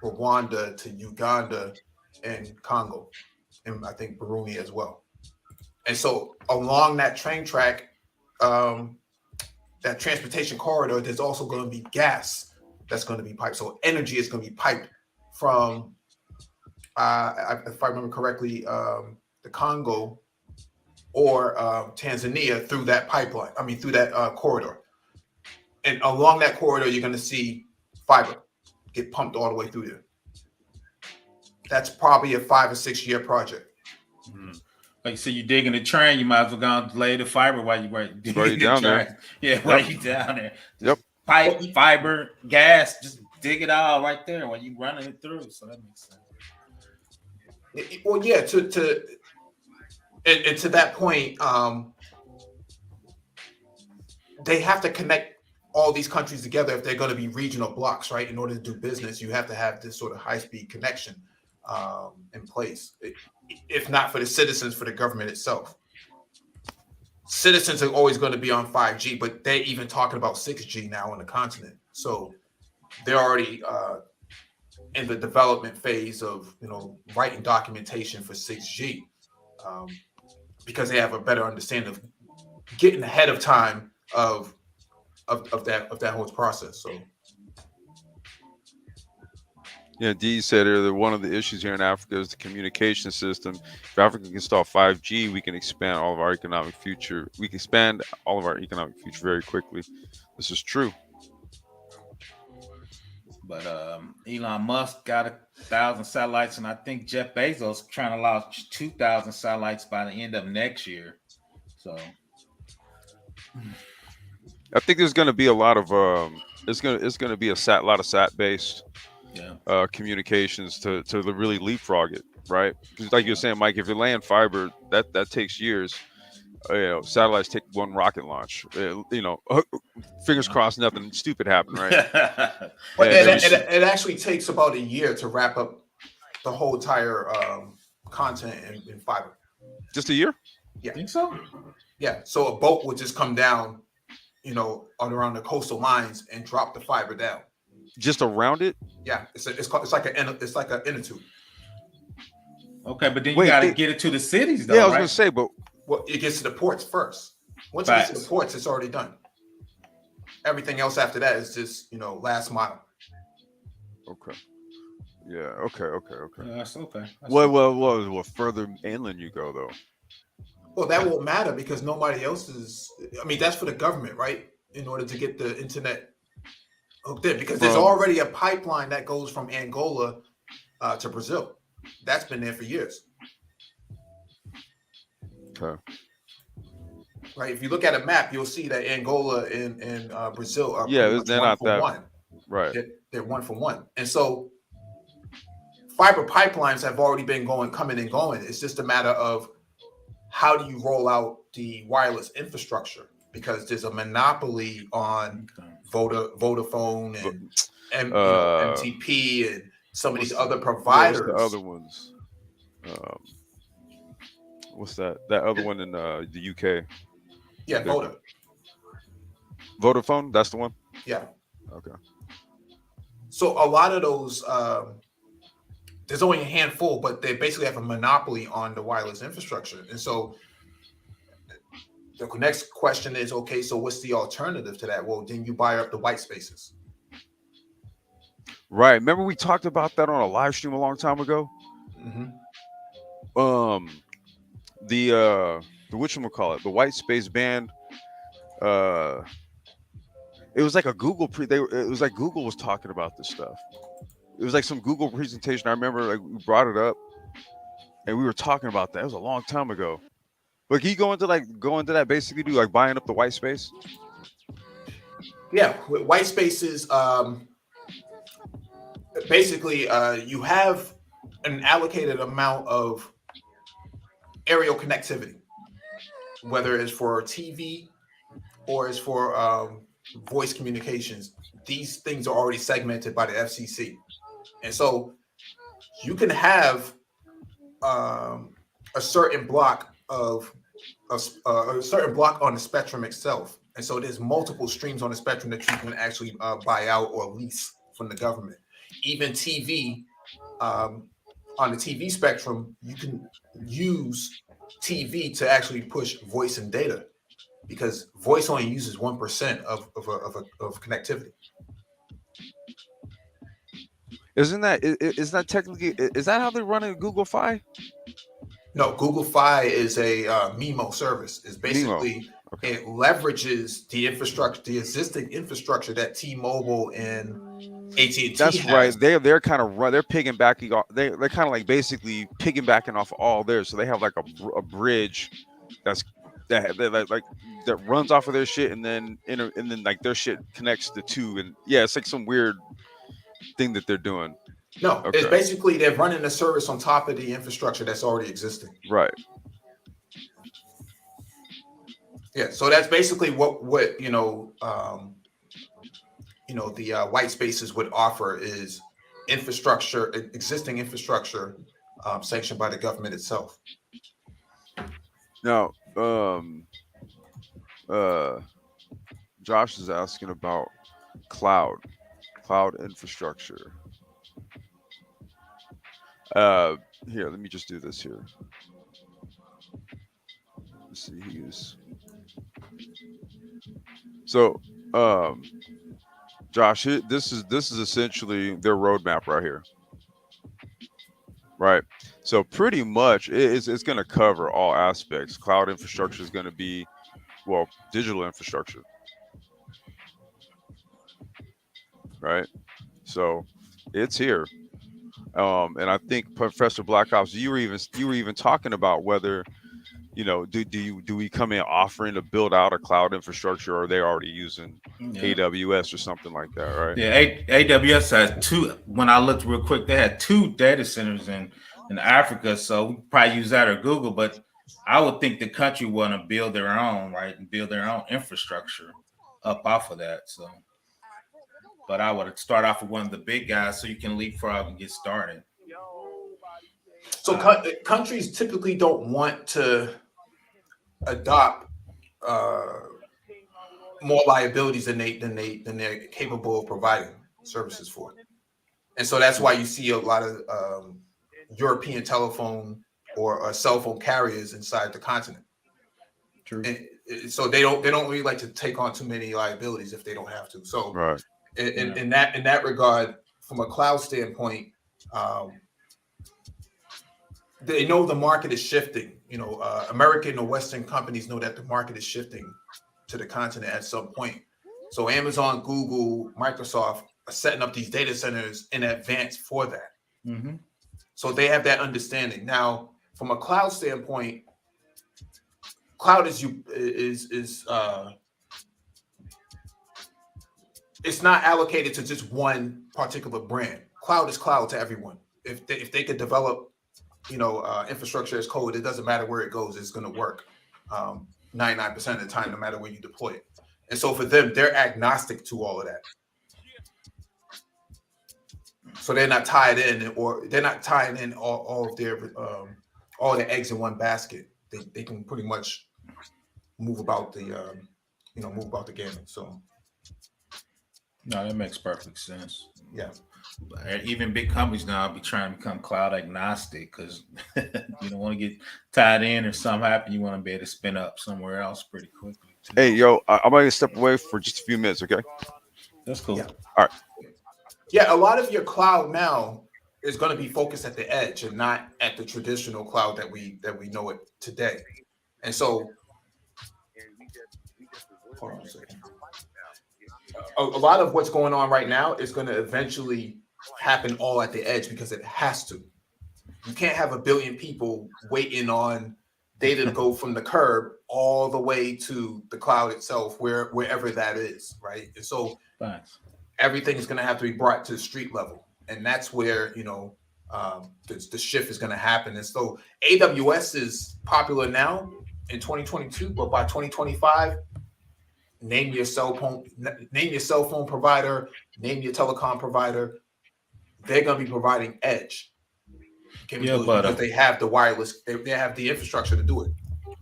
Rwanda to Uganda and Congo, and I think Burundi as well. And so along that train track, that transportation corridor, there's also going to be gas that's going to be piped. So energy is going to be piped from, if I remember correctly, the Congo or Tanzania through that pipeline. I mean, through that corridor. And along that corridor, you're going to see fiber get pumped all the way through there. That's probably a 5 or 6 year project. Mm-hmm. Like, so you digging the train, you might as well go and lay the fiber while you digging the train. There. Yeah, while you down there. Just pipe, fiber, gas, just dig it all right there while you running it through. So that makes sense. Well, yeah, and to that point, they have to connect all these countries together if they're going to be regional blocks, right? In order to do business, you have to have this sort of high-speed connection in place. If not for the citizens, for the government itself. Citizens are always going to be on 5G, but they're even talking about 6G now on the continent. So they're already in the development phase of writing documentation for 6G because they have a better understanding of getting ahead of time of that whole process. So. Yeah, Dee said earlier, one of the issues here in Africa is the communication system. If Africa can install 5G, we can expand all of our economic future. We can expand all of our economic future very quickly. This is true. But Elon Musk got 1,000 satellites, and I think Jeff Bezos trying to launch 2,000 satellites by the end of next year. So I think there's going to be a lot of it's going to be lot of sat based communications to really leapfrog it, right? Because like you're saying, Mike, if you're laying fiber, that takes years. Satellites take one rocket launch. Fingers crossed, nothing stupid happened, right? But it actually takes about a year to wrap up the whole entire content in fiber. Just a year? Yeah, I think so. Yeah, so a boat would just come down, around the coastal lines and drop the fiber down. Just around it? Yeah, it's like an inner tube. Okay, but then you got to get it to the cities, though. Yeah, I was going to say, but it gets to the ports first. Once it gets to the ports, it's already done. Everything else after that is just last mile. Okay. Yeah. Okay. That's okay. Well, further inland you go, though. Well, that won't matter because nobody else is. I mean, that's for the government, right? In order to get the internet hooked in, because there's already a pipeline that goes from Angola to Brazil. That's been there for years. Okay. Right. If you look at a map, you'll see that Angola and Brazil are Yeah, pretty much they're one not for that one. right. They're one for one. And so fiber pipelines have already been coming and going. It's just a matter of how do you roll out the wireless infrastructure, because there's a monopoly on Vodafone and Uh, MTP and some of these what's other what's the other providers. ones? Um, what's that? That other one in the UK, Yeah, the Voda. Vodafone. That's the one. Yeah. Okay. So a lot of those, there's only a handful, but they basically have a monopoly on the wireless infrastructure. And so the next question is, okay, so what's the alternative to that? Well, then you buy up the white spaces. Right. Remember we talked about that on a live stream a long time ago. Mm-hmm. The whatchamacallit, the white space band. Uh, it was like a Google it was like Google was talking about this stuff. It was like some Google presentation. I remember like we brought it up and we were talking about that. It was a long time ago. But can you go into that basically do like buying up the white space? Yeah, with white spaces, basically, you have an allocated amount of aerial connectivity, whether it's for TV or it's for voice communications. These things are already segmented by the FCC, and so you can have a certain block of a certain block on the spectrum itself. And so there's multiple streams on the spectrum that you can actually buy out or lease from the government. Even TV, on the TV spectrum, you can use TV to actually push voice and data, because voice only uses 1% of connectivity. Isn't that technically is that how they're running Google Fi? No, Google Fi is a MIMO service. It's Nemo. basically Okay. it leverages the infrastructure, the existing infrastructure that T-Mobile and AT&T That's right. has. They're kind of they're piggybacking off. They're kind of like basically piggybacking off all theirs. So they have like a bridge that's like that runs off of their shit, and then and then like their shit connects the two, and yeah, it's like some weird thing that they're doing. No, it's Okay. basically they're running a service on top of the infrastructure that's already existing. Right. Yeah, so that's basically what the white spaces would offer is infrastructure, existing infrastructure, sanctioned by the government itself. Now, uh, Josh is asking about cloud infrastructure. Here, let me just do this here. Let's see, so, Josh, this is essentially their roadmap right here, right? So pretty much it's going to cover all aspects. Cloud infrastructure is going to be, well, digital infrastructure, right? So it's here. And I think Professor Black Ops, you were even talking about whether do we come in offering to build out a cloud infrastructure, or are they already using AWS or something like that, right? Yeah, AWS has two. When I looked real quick, they had two data centers in Africa, so we probably use that or Google. But I would think the country want to build their own, right, and build their own infrastructure up off of that. So, but I would start off with one of the big guys so you can leapfrog and get started. So countries typically don't want to adopt more liabilities than they're capable of providing services for, and so that's why you see a lot of European telephone or cell phone carriers inside the continent. True. And so they don't really like to take on too many liabilities if they don't have to. So Right. in that regard, from a cloud standpoint, they know the market is shifting. American or Western companies know that the market is shifting to the continent at some point. So Amazon, Google, Microsoft are setting up these data centers in advance for that. Mm-hmm. So they have that understanding. Now, from a cloud standpoint, cloud is it's not allocated to just one particular brand. Cloud is cloud to everyone. If they could develop, infrastructure as code, it doesn't matter where it goes, it's going to work 99% of the time, no matter where you deploy it. And so for them, they're agnostic to all of that. So they're not tied in, or they're not tying in all of their all the eggs in one basket. They can pretty much move about the gamut. So No, that makes perfect sense. yeah. Even big companies now be trying to become cloud agnostic because you don't want to get tied in or something happen. You want to be able to spin up somewhere else pretty quickly. Too. Hey, yo, I'm going to step away for just a few minutes, okay? That's cool. Yeah. All right. Yeah, a lot of your cloud now is going to be focused at the edge and not at the traditional cloud that we know it today. And so, hold on a second. A lot of what's going on right now is going to eventually happen all at the edge because it has to. You can't have a billion people waiting on data to go from the curb all the way to the cloud itself, wherever that is, right? And so everything is going to have to be brought to the street level, and that's where the shift is going to happen. And so AWS is popular now in 2022, but by 2025. Name your cell phone provider, name your telecom provider. They're going to be providing edge because they have the wireless, they have the infrastructure to do it.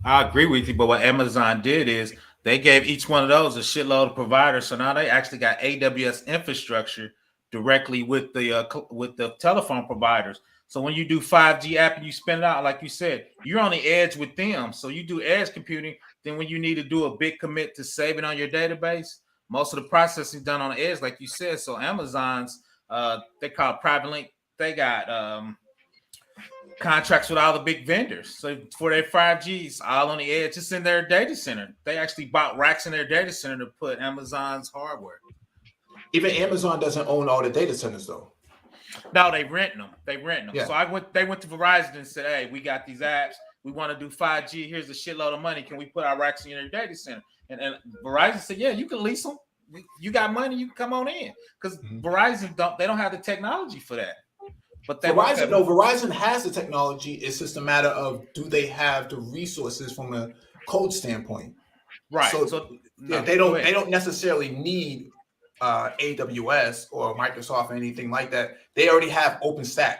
I agree with you, but what Amazon did is they gave each one of those a shitload of providers. So now they actually got AWS infrastructure directly with the telephone providers. So when you do 5G app and you spin it out, like you said, you're on the edge with them. So you do edge computing. Then when you need to do a big commit to save it on your database, most of the processing is done on the edge, like you said. So Amazon's, they call it private link. They got contracts with all the big vendors. So for their 5Gs, all on the edge, it's in their data center. They actually bought racks in their data center to put Amazon's hardware. Even Amazon doesn't own all the data centers, though. No, they rent them. Yeah. So they went to Verizon and said, "Hey, we got these apps. We want to do 5G. Here's a shitload of money. Can we put our racks in your data center?" And Verizon said, "Yeah, you can lease them. You got money, you can come on in." Because Verizon don't have the technology for that. But Verizon has the technology. It's just a matter of, do they have the resources from a code standpoint? Right. They don't necessarily need AWS or Microsoft or anything like that. They already have OpenStack.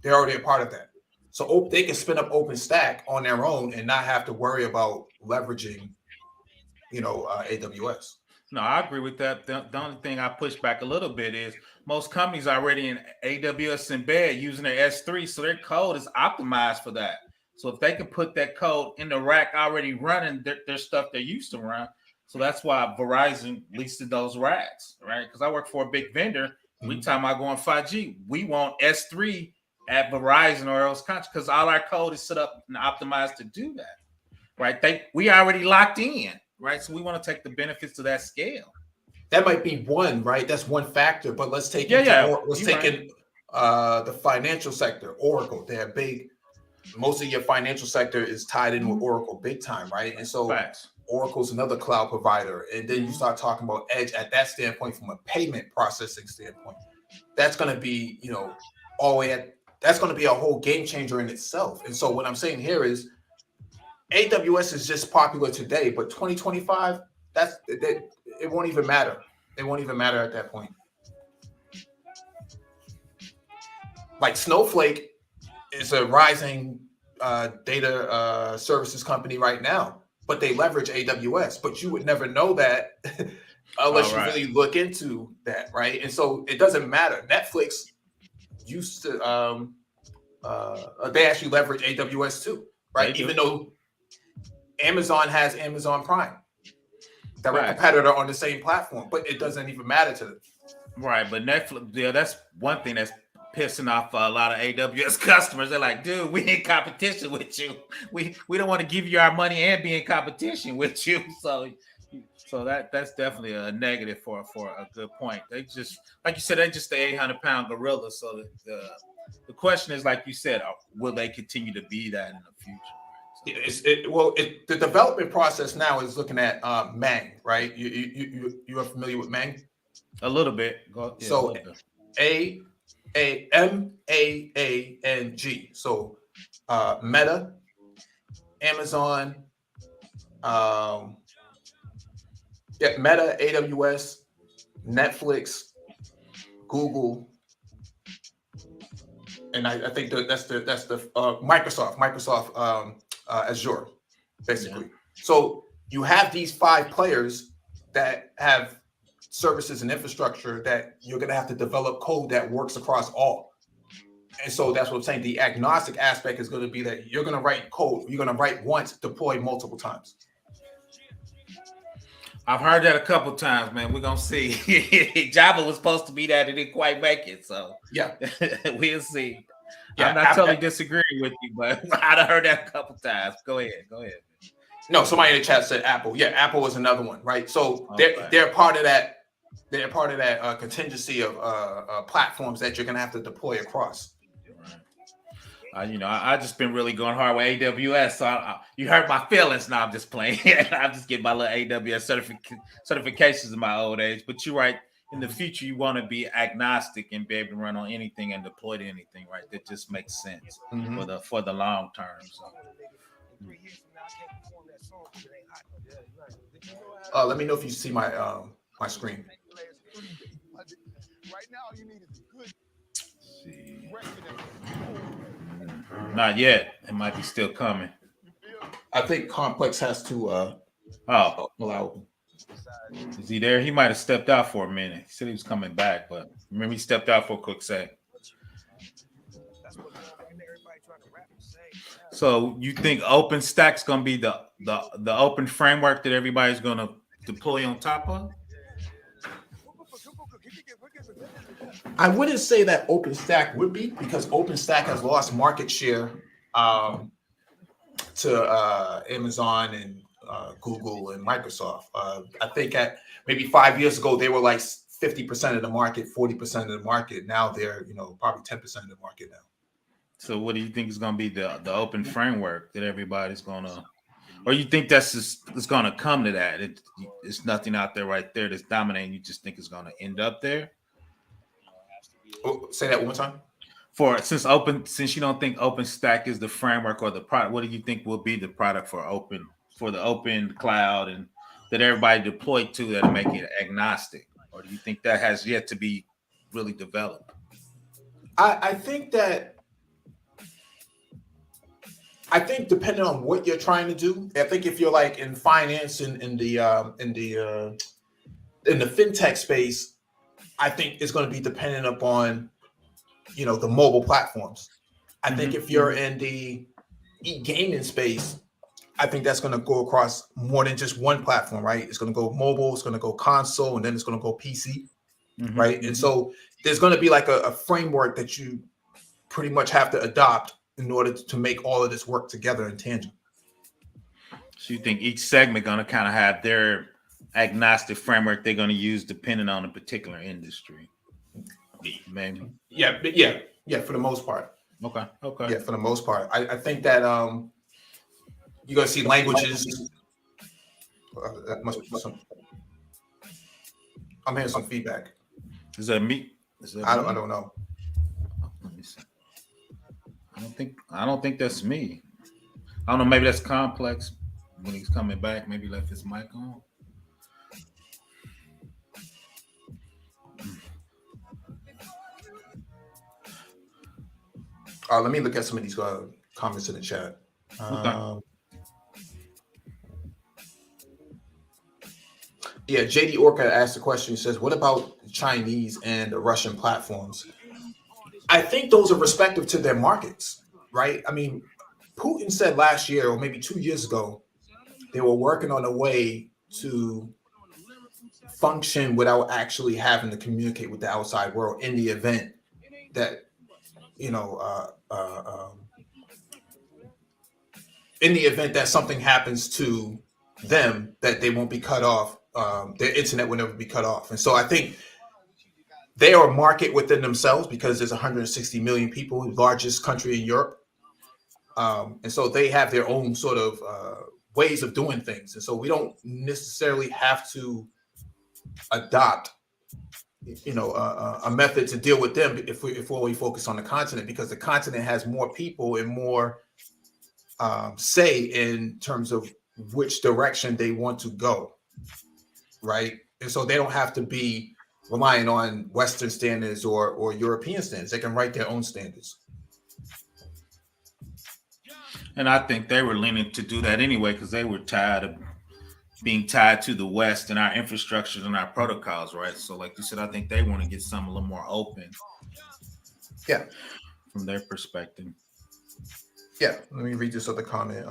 They're already a part of that. So they can spin up OpenStack on their own and not have to worry about leveraging, AWS. No, I agree with that. The only thing I push back a little bit is most companies are already in AWS embed using their S3, so their code is optimized for that. So if they can put that code in the rack already running their stuff they used to run, so that's why Verizon leased those racks, right? Because I work for a big vendor. We talking about going 5G. We want S3 at Verizon or else country because all our code is set up and optimized to do that, right? We already locked in, right? So we want to take the benefits of that scale. That might be one, right? That's one factor. But let's take the financial sector. Oracle, they're big. Most of your financial sector is tied in with Oracle big time, right? And so Oracle's another cloud provider. And then you start talking about edge at that standpoint from a payment processing standpoint. That's going to be, that's going to be a whole game changer in itself. And so what I'm saying here is AWS is just popular today, but 2025, it won't even matter. It won't even matter at that point. Like Snowflake is a rising data services company right now, but they leverage AWS. But you would never know that unless you really look into that, right? And so it doesn't matter. Netflix used to they actually leverage AWS too, right? Even though Amazon has Amazon Prime, they're a competitor on the same platform, but it doesn't even matter to them. Right, but Netflix, that's one thing that's pissing off a lot of AWS customers. They're like, dude, we in competition with you. We don't want to give you our money and be in competition with you. So that's definitely a negative for a good point. They just, like you said, they're just the 800-pound gorilla. So the question is, like you said, will they continue to be that in the future? The development process now is looking at Mang, right? You are familiar with Mang? A little bit. So Maang. So Meta, Amazon, Meta, AWS, Netflix, Google, and I think that's the Microsoft Azure, basically. Yeah. So you have these 5 players that have services and infrastructure that you're going to have to develop code that works across all. And so that's what I'm saying. The agnostic aspect is going to be that you're going to write code. You're going to write once, deploy multiple times. I've heard that a couple times, man. We're going to see. Java was supposed to be that. It didn't quite make it. So yeah, we'll see. Yeah, I'm not totally disagreeing with you, but I've heard that a couple times. Go ahead. No, somebody in the chat said Apple. Yeah, Apple was another one, right? So they're part of that. They're part of that contingency of platforms that you're going to have to deploy across. I just been really going hard with AWS. So you hurt my feelings. Now I'm just playing. I'm just getting my little AWS certifications in my old age. But you're right. In the future, you want to be agnostic and be able to run on anything and deploy to anything, right? That just makes sense for the long term. So. Let me know if you see my my screen. Right now, you need a good. See. Not yet. It might be still coming. I think Complex has to allow. Is he there? He might have stepped out for a minute. He said he was coming back, but remember he stepped out for a quick sec. So you think OpenStack's gonna be the open framework that everybody's gonna deploy on top of? I wouldn't say that OpenStack would be, because OpenStack has lost market share to Amazon and Google and Microsoft. I think at maybe 5 years ago, they were like 50% of the market, 40% of the market. Now they're, probably 10% of the market now. So what do you think is going to be the open framework that everybody's going to, or you think it's going to come to that? It's nothing out there right there that's dominating. You just think it's going to end up there? Oh, say that one more time. Since you don't think OpenStack is the framework or the product, what do you think will be the product for the open cloud and that everybody deployed to that'll make it agnostic? Or do you think that has yet to be really developed? I think depending on what you're trying to do, I think if you're like in finance and in the fintech space, I think it's going to be dependent upon, the mobile platforms. I think if you're in the e-gaming space, I think that's going to go across more than just one platform, right? It's going to go mobile, it's going to go console, and then it's going to go PC, right? And so there's going to be like a framework that you pretty much have to adopt in order to make all of this work together in tangent. So you think each segment going to kind of have their agnostic framework they're going to use depending on a particular industry? Maybe. Yeah, for the most part. Okay. Yeah, for the most part. I think that you're going to see languages. That must be some. I'm hearing some feedback. Is that me? I don't know. Let me see. I don't think that's me. I don't know. Maybe that's Complex when he's coming back. Maybe left his mic on. Let me look at some of these comments in the chat. Okay. Yeah, JD Orca asked a question. He says, what about the Chinese and the Russian platforms? I think those are respective to their markets, right? I mean, Putin said last year or maybe 2 years ago, they were working on a way to function without actually having to communicate with the outside world in the event that, in the event that something happens to them, that they won't be cut off. Their internet will never be cut off. And so I think they are a market within themselves because there's 160 million people, largest country in Europe. And so they have their own sort of ways of doing things. And so we don't necessarily have to adopt, a method to deal with them if we only focus on the continent, because the continent has more people and more say in terms of which direction they want to go, right? And so they don't have to be relying on Western standards or European standards. They can write their own standards. And I think they were leaning to do that anyway because they were tired of being tied to the West and our infrastructures and our protocols, right? So, like you said, I think they want to get something a little more open. Yeah. From their perspective. Yeah. Let me read this other comment.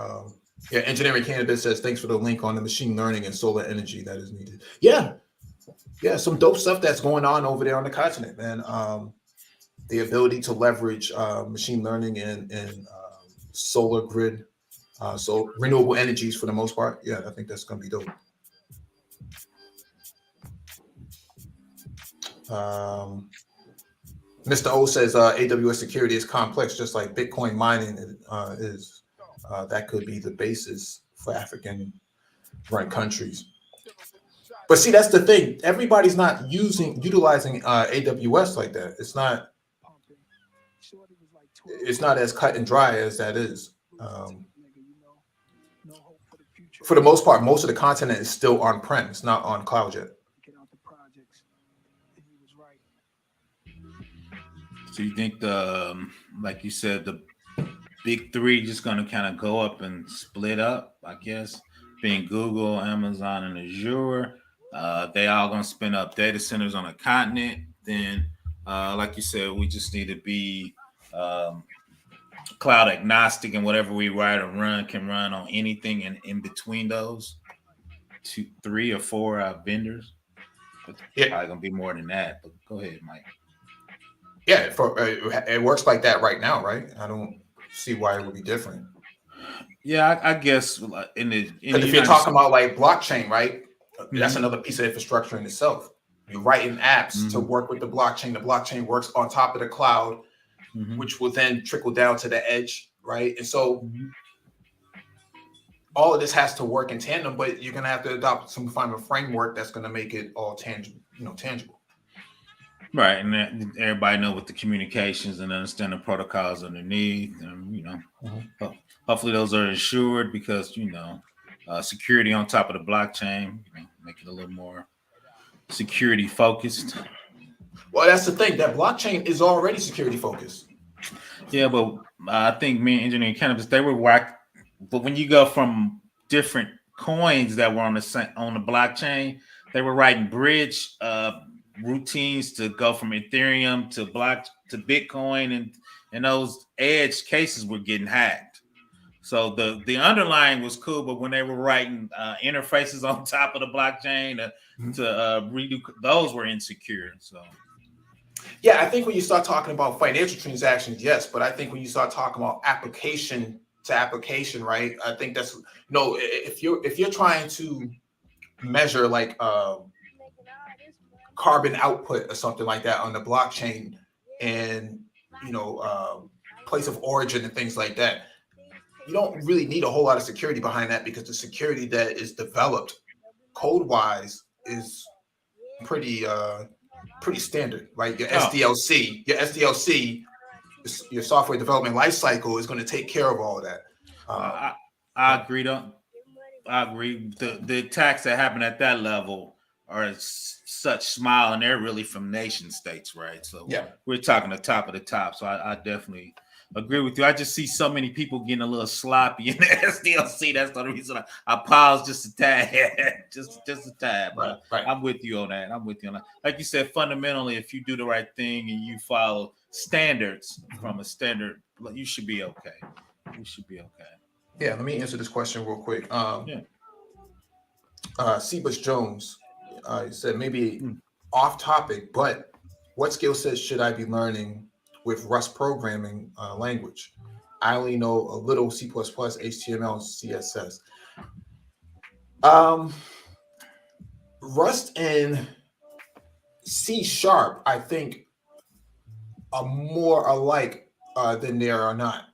Engineering Cannabis says, thanks for the link on the machine learning and solar energy that is needed. Yeah. Yeah. Some dope stuff that's going on over there on the continent, man. The ability to leverage machine learning and solar grid, so renewable energies for the most part. Yeah, I think that's going to be dope. Mr. O says AWS security is complex, just like Bitcoin mining is. That could be the basis for African-run countries. But see, that's the thing. Everybody's not utilizing AWS like that. It's not as cut and dry as that is. For the most part, most of the continent is still on-prem. It's not on cloud yet. So you think like you said, the big three just going to kind of go up and split up, I guess, being Google, Amazon, and Azure. They all going to spin up data centers on a continent. Then, like you said, we just need to be cloud agnostic, and whatever we write or run can run on anything in between those 2, 3, or 4 vendors. But probably going to be more than that. But go ahead, Mike. Yeah, it works like that right now, right? I don't see why it would be different. Yeah, I guess if you're talking about like blockchain, right? Mm-hmm. That's another piece of infrastructure in itself. You're writing apps to work with the blockchain. The blockchain works on top of the cloud, which will then trickle down to the edge, right? And so all of this has to work in tandem, but you're going to have to adopt some kind of framework that's going to make it all tangible. Right, and everybody know what the communications and understand the protocols underneath, and hopefully those are assured because security on top of the blockchain, make it a little more security focused. Well, that's the thing. That blockchain is already security focused. Yeah, but I think me and Engineering Cannabis, they were whacked. But when you go from different coins that were on the blockchain, they were writing bridge routines to go from Ethereum to Bitcoin, and those edge cases were getting hacked. So the underlying was cool, but when they were writing interfaces on top of the blockchain to redo, those were insecure. So yeah, I think when you start talking about financial transactions, yes, but I think when you start talking about application to application, right? I think that's if you're trying to measure like carbon output or something like that on the blockchain, and place of origin and things like that, you don't really need a whole lot of security behind that, because the security that is developed code wise is pretty standard, right? Your SDLC, your software development lifecycle is going to take care of all of that. I agree. I agree. The attacks that happen at that level are such small, and they're really from nation states, right? So we're talking the top of the top. So I definitely agree with you. I just see so many people getting a little sloppy in the SDLC. That's the reason I paused just a tad, just a tad. But right. I'm with you on that. Like you said, fundamentally, if you do the right thing and you follow standards from a standard, you should be okay. Yeah, let me answer this question real quick. Seabus Jones said, maybe off topic, but what skill sets should I be learning with Rust programming language? I only know a little C++, HTML, CSS. Rust and C sharp, I think, are more alike than there are not.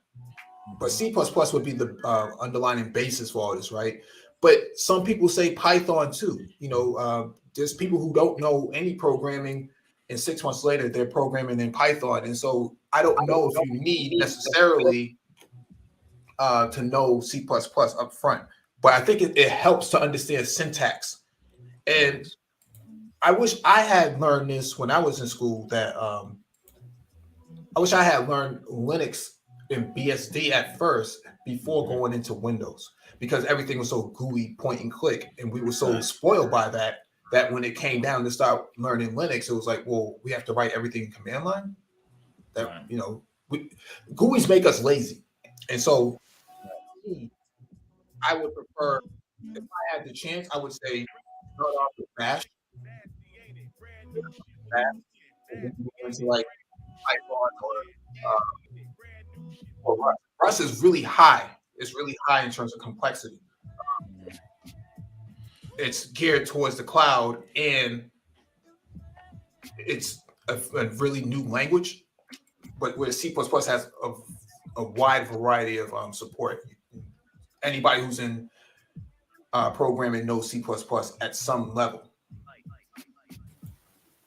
But C++ would be the underlying basis for all this, right? But some people say Python too. There's people who don't know any programming, and 6 months later they're programming in Python. And so I don't know if you need necessarily to know C++ up front, but I think it helps to understand syntax. And Yes. I wish I had learned this when I was in school. That I wish I had learned Linux and BSD at first before Mhm. going into Windows, because everything was so GUI, point and click, and we were so Right. spoiled by that when it came down to start learning Linux, it was like, well, we have to write everything in command line. That Right. GUIs make us lazy, and so I would prefer, if I had the chance, I would say start off with Bash, Bash, and then move into like Python or Rust. Rust is really high. It's really high in terms of complexity. It's geared towards the cloud, and it's a really new language. But where C++ has a wide variety of support. Anybody who's in programming knows C++ at some level.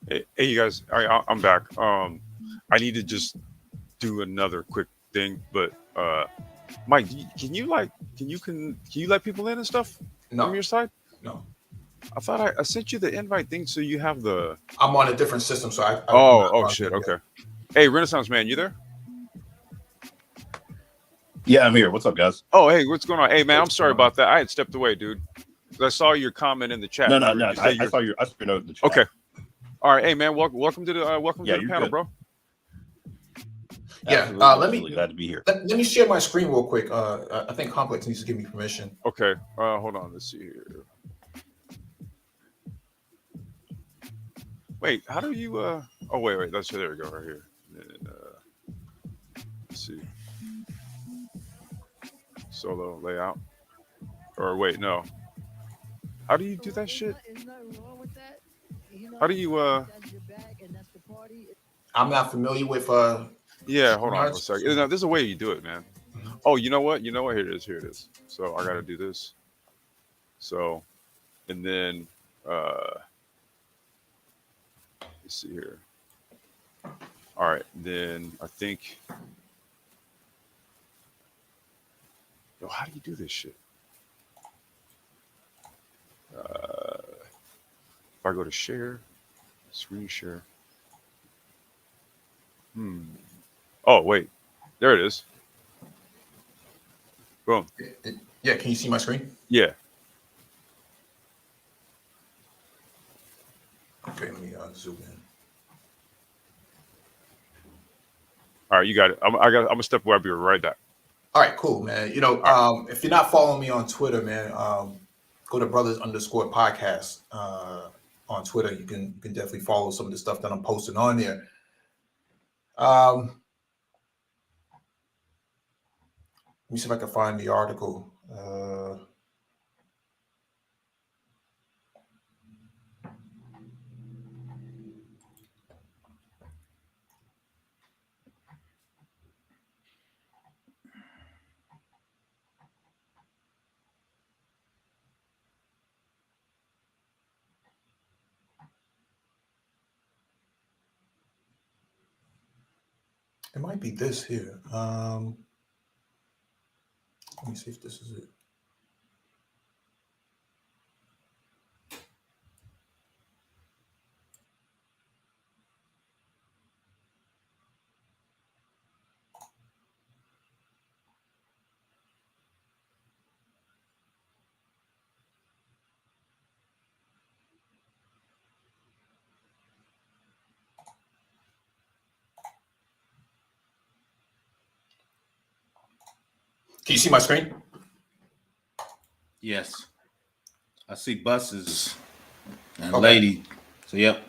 Hey, you guys. All right, I'm back. I need to just do another quick thing, but Mike, can you let people in and stuff from No, your side? no. I thought I sent you the invite thing, so you have the. I'm on a different system, so I'm not Oh logged shit. in yet. Okay. Hey, Renaissance man, you there? Yeah, I'm here. What's up, guys? Oh, hey, what's going on? Hey, man, I'm What's sorry going on? about that. I had stepped away, dude. 'Cause I saw your comment in the chat. No, no, no. You say I you're saw your note in the chat. okay. All right, hey, man, welcome to the Yeah, to the you're panel, good. bro. Yeah, Absolutely, let absolutely. me Glad to be here. let me share my screen real quick. I think Complex needs to give me permission. Okay, hold on. Let's see here. Wait, how do you? Oh, wait. That's there we go, right here. And, let's see. Solo layout. Or wait, no. How do you do that shit? How do you? I'm not familiar with Yeah, hold on for a StreamYards. second. No, there's a way you do it, man. Mhm. Oh, you know what? You know what? Here it is. Here it is. So I got to do this. So, and then let's see here. All right, then I think. Yo, how do you do this shit? If I go to share, screen share. Hmm. Oh wait, there it is. Boom. Yeah, can you see my screen? Yeah. Okay, let me zoom in. All right, you got it. I'm gonna step away. I'll be right back. All right, cool, man. All right. If you're not following me on Twitter, man, go to brothers_podcast on Twitter. You can definitely follow some of the stuff that I'm posting on there. Let me see if I can find the article. It might be this here. Let me see if this is it. Can you see my screen? Yes. I see buses and Okay. lady. So yep.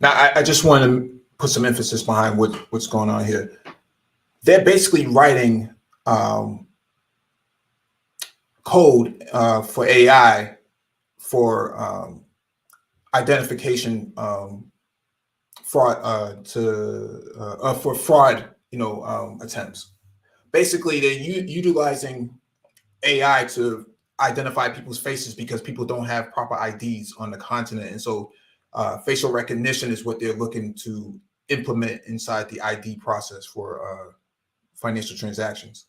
Now, I just want to put some emphasis behind what's going on here. They're basically writing code for AI for identification fraud for fraud, attempts. Basically, they're utilizing AI to identify people's faces because people don't have proper IDs on the continent, and so facial recognition is what they're looking to implement inside the ID process for financial transactions.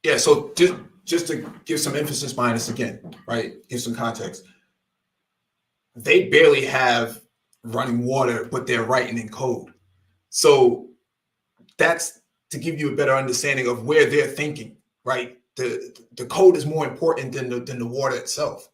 Yeah, so just to give some emphasis behind this again, right? Give some context. They barely have running water, but they're writing in code. So that's to give you a better understanding of where they're thinking, right? The code is more important than the water itself.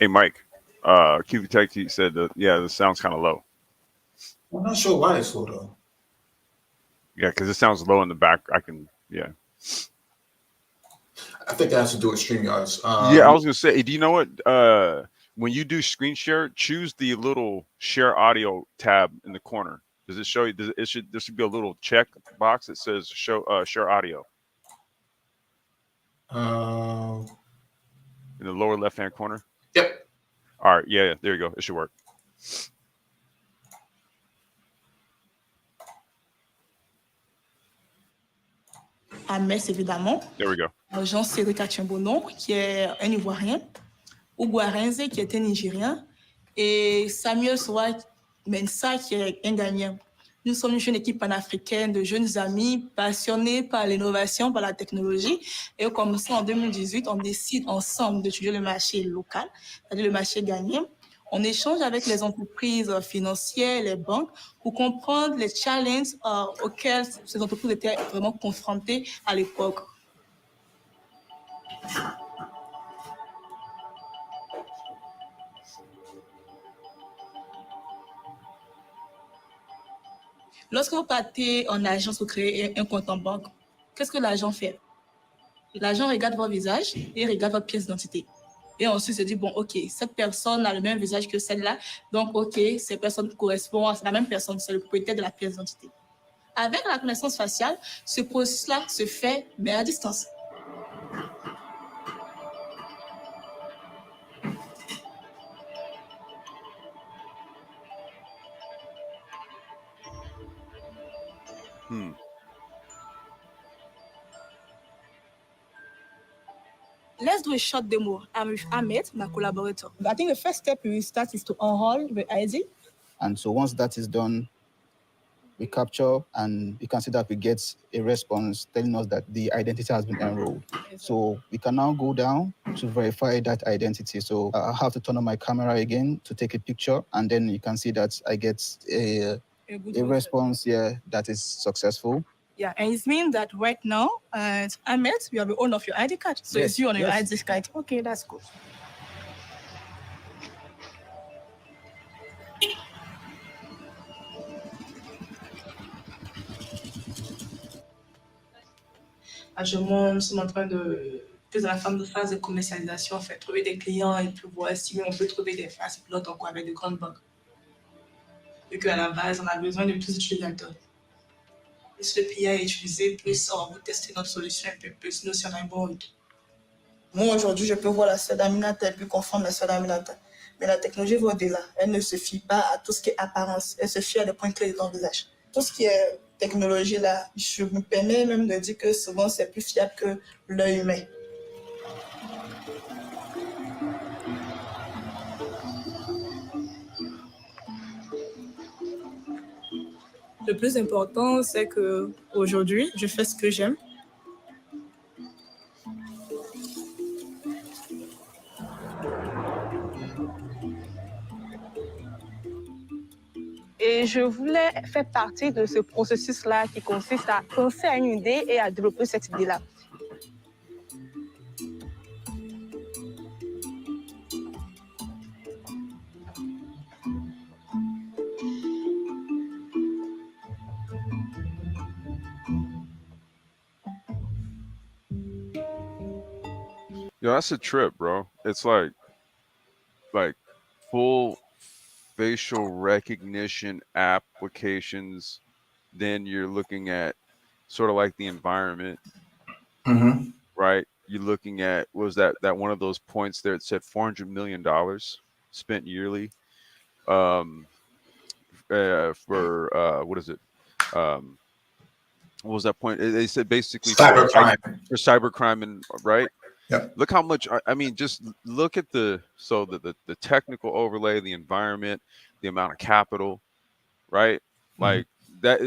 Hey, Mike. QB Tech said that, yeah, the sound's kind of low. I'm not sure why it's slow though. Yeah, because it sounds low in the back. Yeah. I think that has to do with StreamYards. Yeah, I was gonna say, do you know what? When you do screen share, choose the little share audio tab in the corner. Does it show you? There should be a little check box that says show share audio in the lower left hand corner. Yep. All right, yeah, there you go. It should work. À Metz, évidemment. There we go. Jean-Cédric Atiembonon, qui est un Ivoirien, Hugo Arenze, qui est un Nigérien, et Samuel Soa Mensa, qui est un Ghanéen. Nous sommes une jeune équipe panafricaine de jeunes amis passionnés par l'innovation, par la technologie. Et au commencement en 2018, on décide ensemble d'étudier le marché local, c'est-à-dire le marché ghanéen. On échange avec les entreprises financières, les banques, pour comprendre les challenges auxquels ces entreprises étaient vraiment confrontées à l'époque. Lorsque vous partez en agence pour créer un compte en banque, qu'est-ce que l'agent fait? L'agent regarde votre visage et regarde votre pièce d'identité. Et ensuite se dit, bon, OK, cette personne a le même visage que celle-là. Donc, OK, cette personne correspond à la même personne, c'est le propriétaire de la pièce d'identité. Avec la reconnaissance faciale, ce processus-là se fait, mais à distance. Hmm. Let's do a short demo. I'm with Ahmed, my collaborator. I think the first step we start is to unroll the ID. And so once that is done, we capture and you can see that we get a response telling us that the identity has been enrolled. So we can now go down to verify that identity. So I have to turn on my camera again to take a picture, and then you can see that I get a response here that is successful. Yeah, and it means that right now, Ahmed, you have the owner of your ID card. So Yes, it's you on your yes. ID card. Okay, that's good. Actuellement, nous sommes en train de plus dans la phase de commercialisation, en fait, trouver des clients et puis voir si on peut trouver des phases pilotes encore avec de grandes banques. Vu qu'à la base, on a besoin de tous les utilisateurs. Plus le pays est utilisé, plus on va tester notre solution un peu plus, nous si on a un bon retour. Moi, aujourd'hui, je peux voir la sœur d'Aminata, elle peut confondre la sœur d'Aminata. Mais la technologie va au-delà. Elle ne se fie pas à tout ce qui est apparence. Elle se fie à des points clés de ton visage. Tout ce qui est technologie, là, je me permets même de dire que souvent, c'est plus fiable que l'œil humain. Le plus important, c'est que aujourd'hui, je fais ce que j'aime. Et je voulais faire partie de ce processus-là qui consiste à penser à une idée et à développer cette idée-là. Yo, that's a trip, bro. It's like full facial recognition applications. Then you're looking at sort of like the environment, Mm-hmm. right? You're looking at, was that one of those points there? It said $400 million spent yearly for what is it? What was that point? They said basically Cybercrime. for cybercrime, and right. Yep. Look how much. I mean, just look at the technical overlay, the environment, the amount of capital, right? Like that.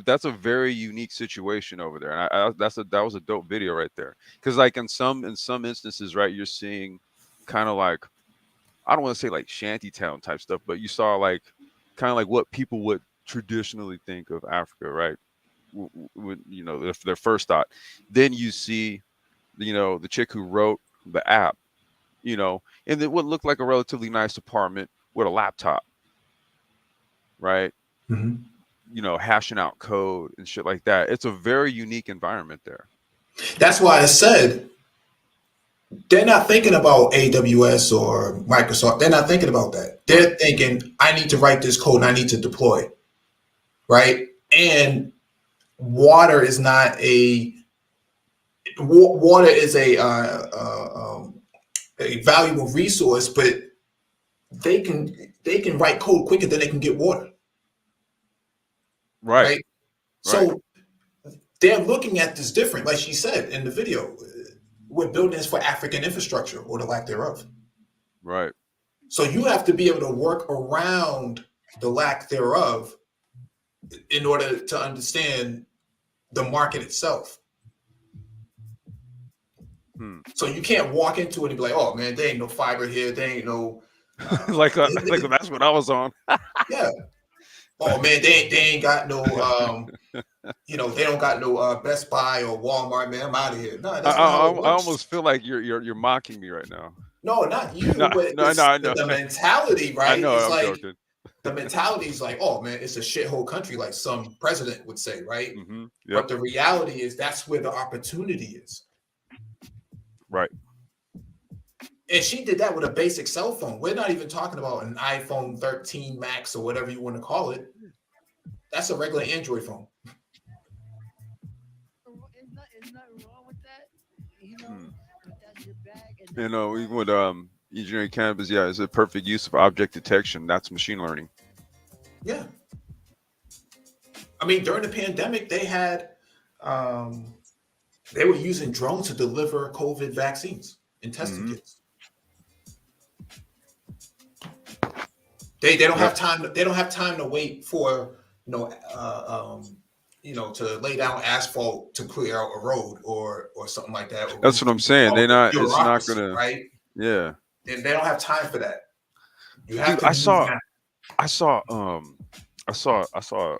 That's a very unique situation over there, and that was a dope video right there. Because like in some instances, right, you're seeing kind of like, I don't want to say like shantytown type stuff, but you saw like kind of like what people would traditionally think of Africa, right? You know, their first thought. Then you see, you know, the chick who wrote the app, you know, and it would look like a relatively nice apartment with a laptop, right? Mm-hmm. You know, hashing out code and shit like that. It's a very unique environment there. That's why I said they're not thinking about AWS or Microsoft. They're not thinking about that. They're thinking, I need to write this code and I need to deploy, right? And water is not water is a valuable resource, but they can write code quicker than they can get water. Right. So they're looking at this different, like she said in the video. We're building this for African infrastructure or the lack thereof. Right. So you have to be able to work around the lack thereof in order to understand the market itself. So you can't walk into it and be like, oh man, there ain't no fiber here, there ain't no like that's what I was on. Yeah. Oh man, they ain't got no they don't got no Best Buy or Walmart, man. I'm out of here. No, I, that's not how I, it I works. almost feel like you're mocking me right now. No, not No, you, but no, no, I know. the mentality, I right? know. It's I'm like joking. the mentality is like, oh man, it's a shithole country, like some president would say, right? Yep. But the reality is that's where the opportunity is. Right. And she did that with a basic cell phone. We're not even talking about an iPhone 13 Max or whatever you want to call it. That's a regular Android phone. Even with engineering cannabis, yeah, it's a perfect use of object detection. That's machine learning. Yeah. I mean, during the pandemic, they had they were using drones to deliver COVID vaccines and testing kits. They don't have time. They don't have time to wait for to lay down asphalt to clear out a road or something like that. Or That's what I'm saying. They're not. It's not bureaucracy, gonna. right? Yeah. And they don't have time for that. You have Dude, to I move saw. now. I saw.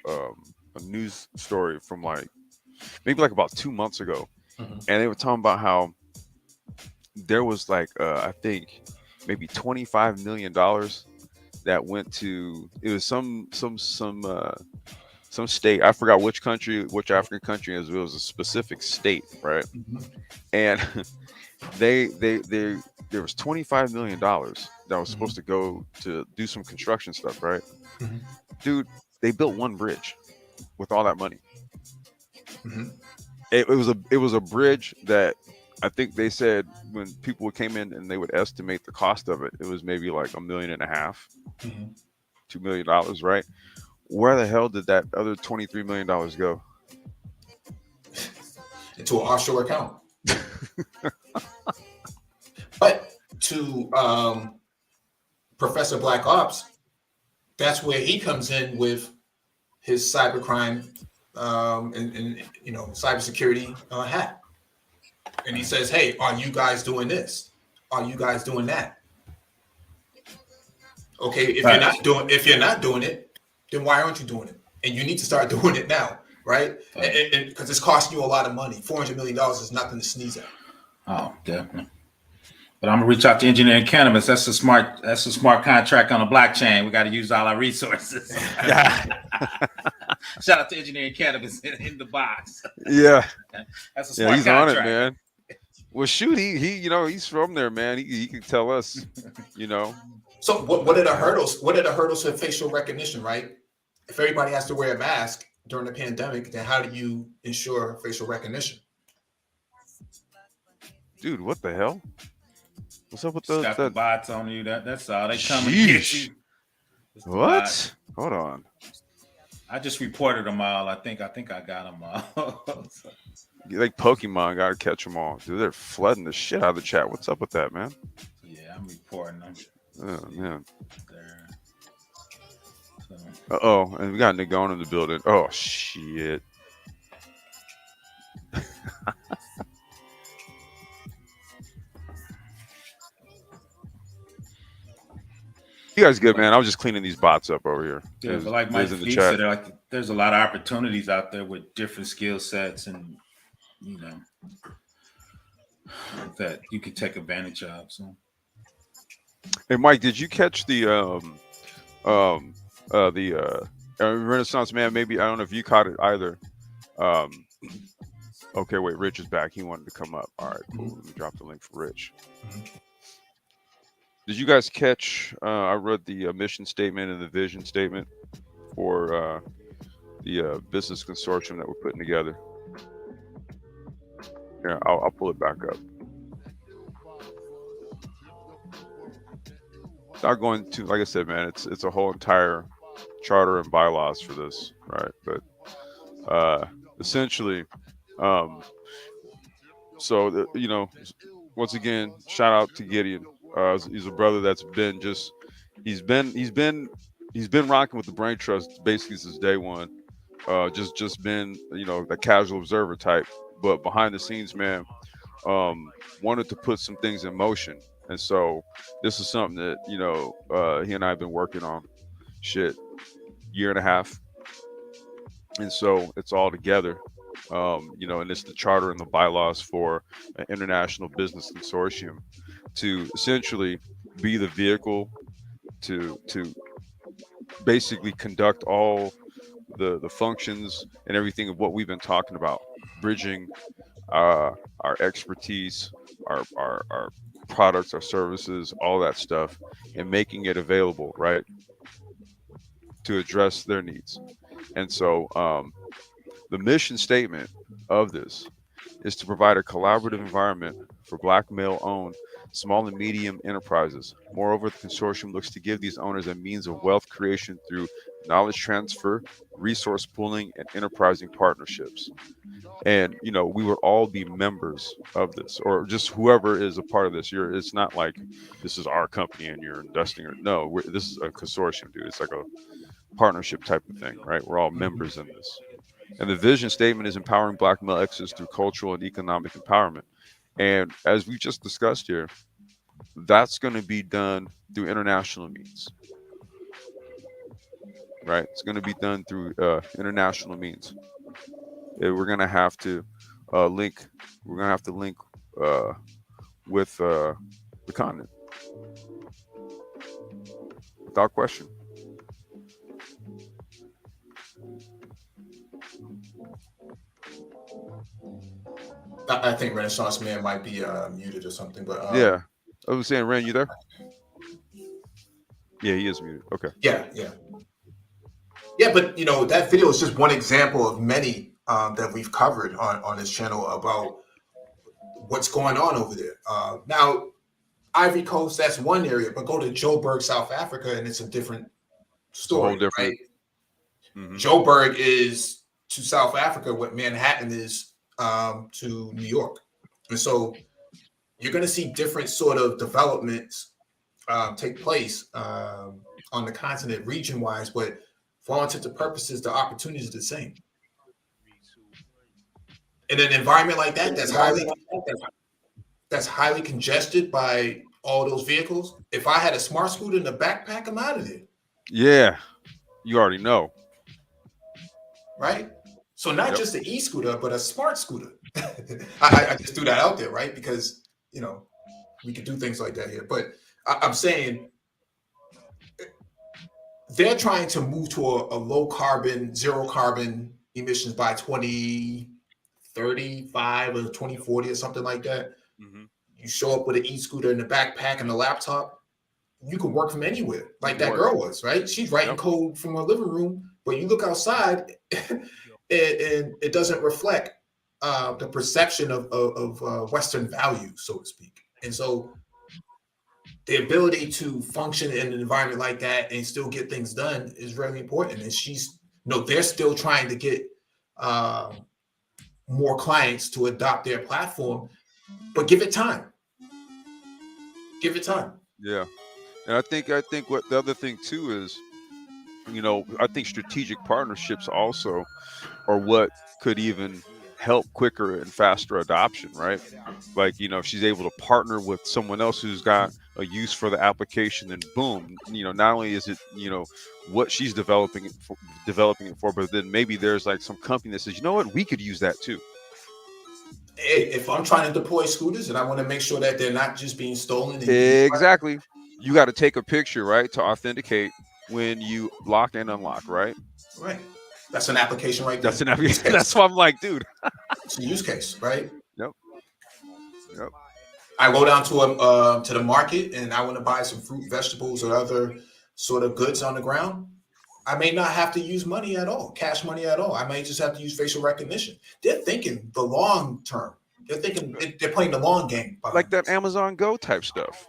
A news story from maybe about 2 months ago, and they were talking about how there was I think maybe $25 million that went to it was some state. I forgot which country, which African country it was a specific state, right? And there was $25 million that was supposed to go to do some construction stuff, right? Dude, they built one bridge with all that money. It was a bridge that I think they said when people came in and they would estimate the cost of it, it was maybe like $1.5 million, $2 million, right? Where the hell did that other $23 million go? Into an offshore account. But to Professor Black Ops, that's where he comes in with his cybercrime and cybersecurity hat, and he says, "Hey, are you guys doing this? Are you guys doing that? Okay, if you're not doing it, then why aren't you doing it? And you need to start doing it now, right? Because it's costing you a lot of money. $400 million is nothing to sneeze at. Oh, definitely. But I'm gonna reach out to engineering cannabis. That's a smart contract on a blockchain. We got to use all our resources. Shout out to engineering cannabis in the box. Yeah, that's a smart he's contract. on it, man. Well, shoot, he he's from there, man. He can tell us, So what are the hurdles? What are the hurdles for facial recognition, right? If everybody has to wear a mask during the pandemic, then how do you ensure facial recognition? Dude, what the hell? What's up with got the bots on you? That's all. They come and get you. What? Hold on. I just reported them all. I think I got them all. Like Pokemon, gotta catch them all. Dude, they're flooding the shit out of the chat. What's up with that, man? Yeah, I'm reporting them. Oh, man. There. So. And we got Nagon in the building. Oh, shit. You guys good, man? I was just cleaning these bots up over here. Yeah, but like Mike Fee said, there's a lot of opportunities out there with different skill sets and that you can take advantage of. So, hey, Mike, did you catch the Renaissance Man? Maybe I don't know if you caught it either. Okay, wait, Rich is back. He wanted to come up. All right, cool. Let me drop the link for Rich. Did you guys catch? I read the mission statement and the vision statement for the business consortium that we're putting together. Yeah, I'll pull it back up. Not going to, like I said, man. It's a whole entire charter and bylaws for this, right? But essentially, so once again, shout out to Gideon. He's a brother that's been he's been rocking with the Brain Trust basically since day one. Just been the casual observer type, but behind the scenes, man, wanted to put some things in motion, And so this is something that he and I have been working on, shit, year and a half, and so it's all together. And it's the charter and the bylaws for an international business consortium to essentially be the vehicle to basically conduct all the functions and everything of what we've been talking about, bridging our expertise, our products, our services, all that stuff, and making it available, right, to address their needs. And so the mission statement of this is to provide a collaborative environment for Black male owned small and medium enterprises. Moreover, the consortium looks to give these owners a means of wealth creation through knowledge transfer, resource pooling, and enterprising partnerships. And we would all be members of this, or just whoever is a part of this. It's not like this is our company and you're investing, or no, this is a consortium, dude. It's like a partnership type of thing, right? We're all members in this. And the vision statement is empowering Black male exes through cultural and economic empowerment. And as we just discussed here, that's going to be done through international means, right? It's going to be done through international means. We're going to have to link. We're going to have to link with the continent, without question. I think Renaissance Man might be muted or something, but Yeah, I was saying, Ren, you there? Yeah, he is muted. Okay. yeah. But that video is just one example of many that we've covered on this channel about what's going on over there. Now, Ivory Coast, that's one area, but go to Joburg, South Africa, and it's a different story, whole different. right? Mhm. Joburg is to South Africa what Manhattan is to New York, and so you're going to see different sort of developments take place on the continent region-wise, but for all intents and purposes, the opportunities are the same. In an environment like that, that's highly congested by all those vehicles. If I had a smart scooter in the backpack, I'm out of there. Yeah, you already know. Right? So not Yep. just the e-scooter, but a smart scooter. I just threw that out there, right? Because we could do things like that here. But I'm saying they're trying to move to a low carbon, zero carbon emissions by 2035 or 2040 or something like that. Mhm. You show up with an e-scooter in the backpack and a laptop, you can work from anywhere, like that Work. girl was, right? She's writing Yep. code from her living room, but you look outside and it doesn't reflect the perception of Western values, so to speak. And so the ability to function in an environment like that and still get things done is really important. And they're still trying to get more clients to adopt their platform, but give it time. Give it time. Yeah, and I think what the other thing too is, I think strategic partnerships also are what could even help quicker and faster adoption, right? Like, if she's able to partner with someone else who's got a use for the application, then boom, not only is it, what she's developing it for, but then maybe there's like some company that says, you know what, we could use that too. Hey, if I'm trying to deploy scooters and I want to make sure that they're not just being stolen. Exactly. You got to take a picture, right, to authenticate when you lock and unlock, right? Right. That's an application right there. That's an application. That's why I'm like, dude. It's a use case, right? Yep. I go down to the market and I want to buy some fruit, vegetables, or other sort of goods on the ground. I may not have to use money at all, cash money at all. I may just have to use facial recognition. They're thinking the long term. They're playing the long game. Like that Amazon Go type stuff.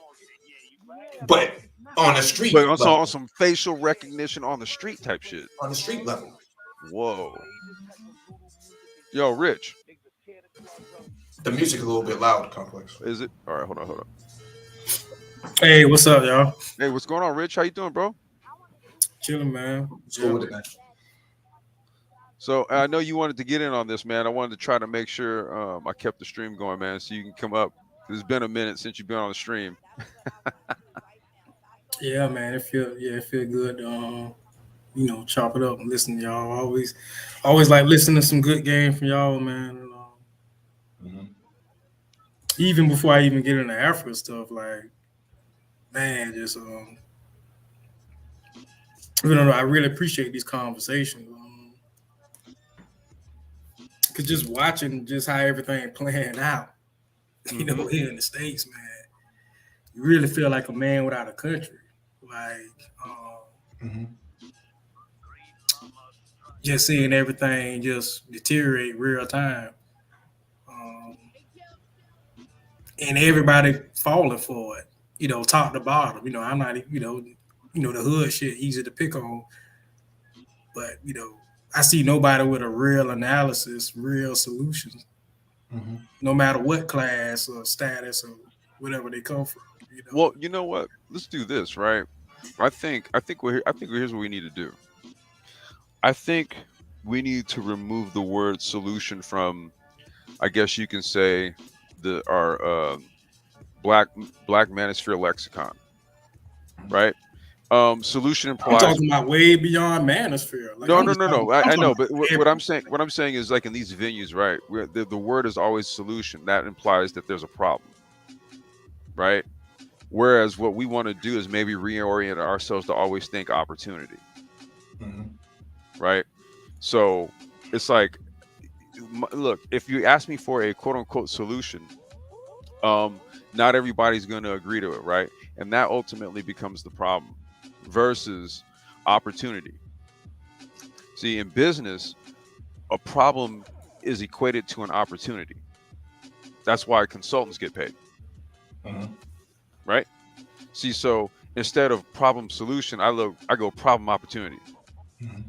But on the street. But also on some facial recognition on the street type shit. On the street level. Whoa. Yo, Rich. The music is a little bit loud, Complex. Is it? All right, hold on. Hey, what's up, y'all? Hey, what's going on, Rich? How you doing, bro? Chilling, man. Let's go with it, man. So I know you wanted to get in on this, man. I wanted to try to make sure I kept the stream going, man, so you can come up It's been a minute since you've been on the stream. Yeah, man, it feel good. Chop it up and listen to y'all. Always like listening to some good game from y'all, man. And, Mhm. even before I even get into Africa stuff, like man, just I really appreciate these conversations. Cause just watching just how everything playing out, Mhm. here in the States, man, you really feel like a man without a country. Like Mhm. just seeing everything just deteriorate real time. Um, and everybody falling for it, top to bottom. I'm not, the hood shit easy to pick on, but I see nobody with a real analysis, real solutions, Mhm. no matter what class or status or whatever they come from. Well, you know what? Let's do this, right? Here's what we need to do. I think we need to remove the word solution from, I guess you can say, the our black black manosphere lexicon, right? Solution I'm implies talking about way beyond manosphere. Like no, I'm no, just no, talking, no. I'm I talking know, about but everything. what I'm saying is like in these venues, right? Where the word is always solution. That implies that there's a problem, right? Whereas what we want to do is maybe reorient ourselves to always think opportunity, Mhm. right? So it's like, look, if you ask me for a quote unquote solution, um, not everybody's going to agree to it, right? And that ultimately becomes the problem versus opportunity. See, in business, a problem is equated to an opportunity. That's why consultants get paid, Mhm. right? See, so instead of problem solution, I go problem opportunity, Mhm.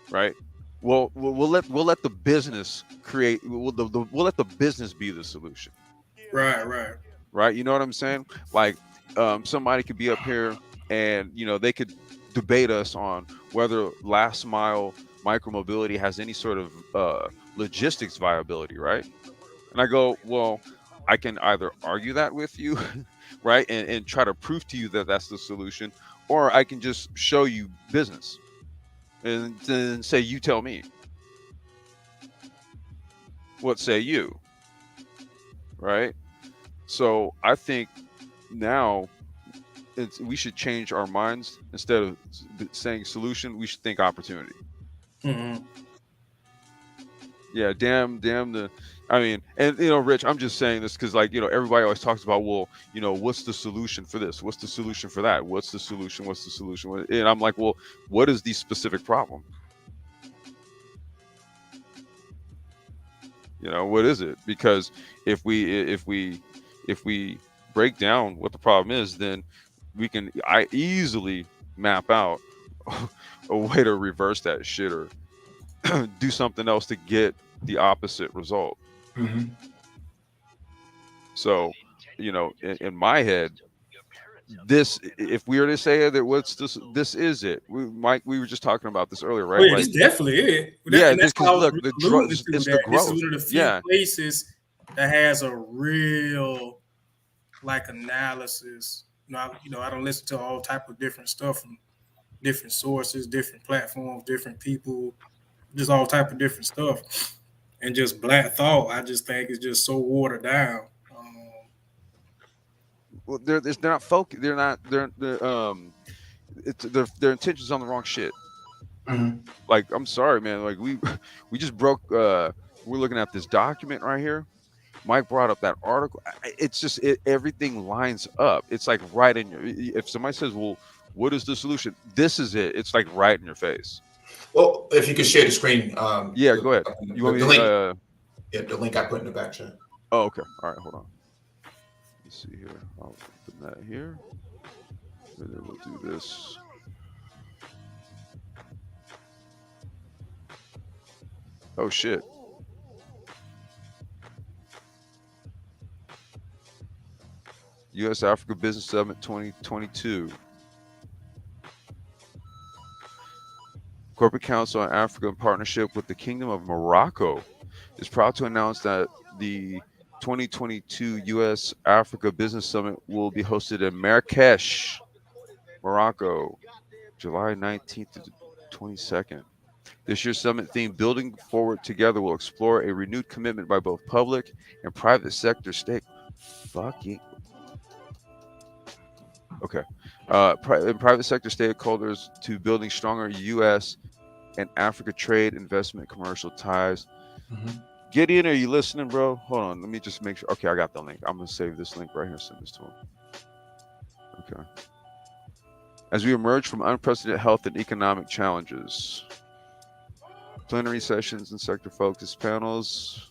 right? Well, we'll let the business create. We'll let the business be the solution, Right, right. right? You know what I'm saying? Like, somebody could be up here and they could debate us on whether last mile micromobility has any sort of logistics viability, right? And I go, well, I can either argue that with you, right, and try to prove to you that that's the solution, or I can just show you business and then say, you tell me, what say you, right? So I think now we should change our minds. Instead of saying solution, we should think opportunity. Hmm. Yeah, damn the. I mean, and Rich, I'm just saying this because, like, everybody always talks about, well, what's the solution for this? What's the solution for that? What's the solution? What's the solution? And I'm like, well, what is the specific problem? What is it? Because if we break down what the problem is, then I easily map out a way to reverse that shit or do something else to get the opposite result. Mhm. So, in my head, if we were to say that what's this is it. Mike, we were just talking about this earlier, Oh right? yeah, Like, this definitely it. yeah, And that's because why I was look, the alluding drugs, to it's the that. This is growth. one of the few Yeah. places that has a real analysis. I don't listen to all type of different stuff from different sources, different platforms, different people, just all type of different stuff. And just Black Thought, I just think is just so watered down. Well, they're not focused. They're not. They're it's their intentions on the wrong shit. Mhm. Like, I'm sorry, man. Like, we just broke. We're looking at this document right here. Mike brought up that article. It's just everything lines up. It's like right in your. If somebody says, "Well, what is the solution?" This is it. It's like right in your face. Well, if you could share the screen, Yeah, go ahead. You want the me to? link, yeah, the link I put in the back chat. Oh, okay. All right, hold on. Let's see here. I'll put that here. And then we'll do this. Oh shit. U.S. Africa Business Summit 2022. Corporate Council on Africa in partnership with the Kingdom of Morocco is proud to announce that the 2022 U.S. Africa Business Summit will be hosted in Marrakesh, Morocco, July 19th to 22nd. This year's summit theme, Building Forward Together, will explore a renewed commitment by both public and private sector stake. Fucking okay. And private sector stakeholders to building stronger U.S. and Africa trade, investment, commercial ties. Mhm. Gideon, are you listening, bro? Hold on. Let me just make sure. Okay, I got the link. I'm going to save this link right here and send this to him. Okay. As we emerge from unprecedented health and economic challenges, plenary sessions and sector focused panels,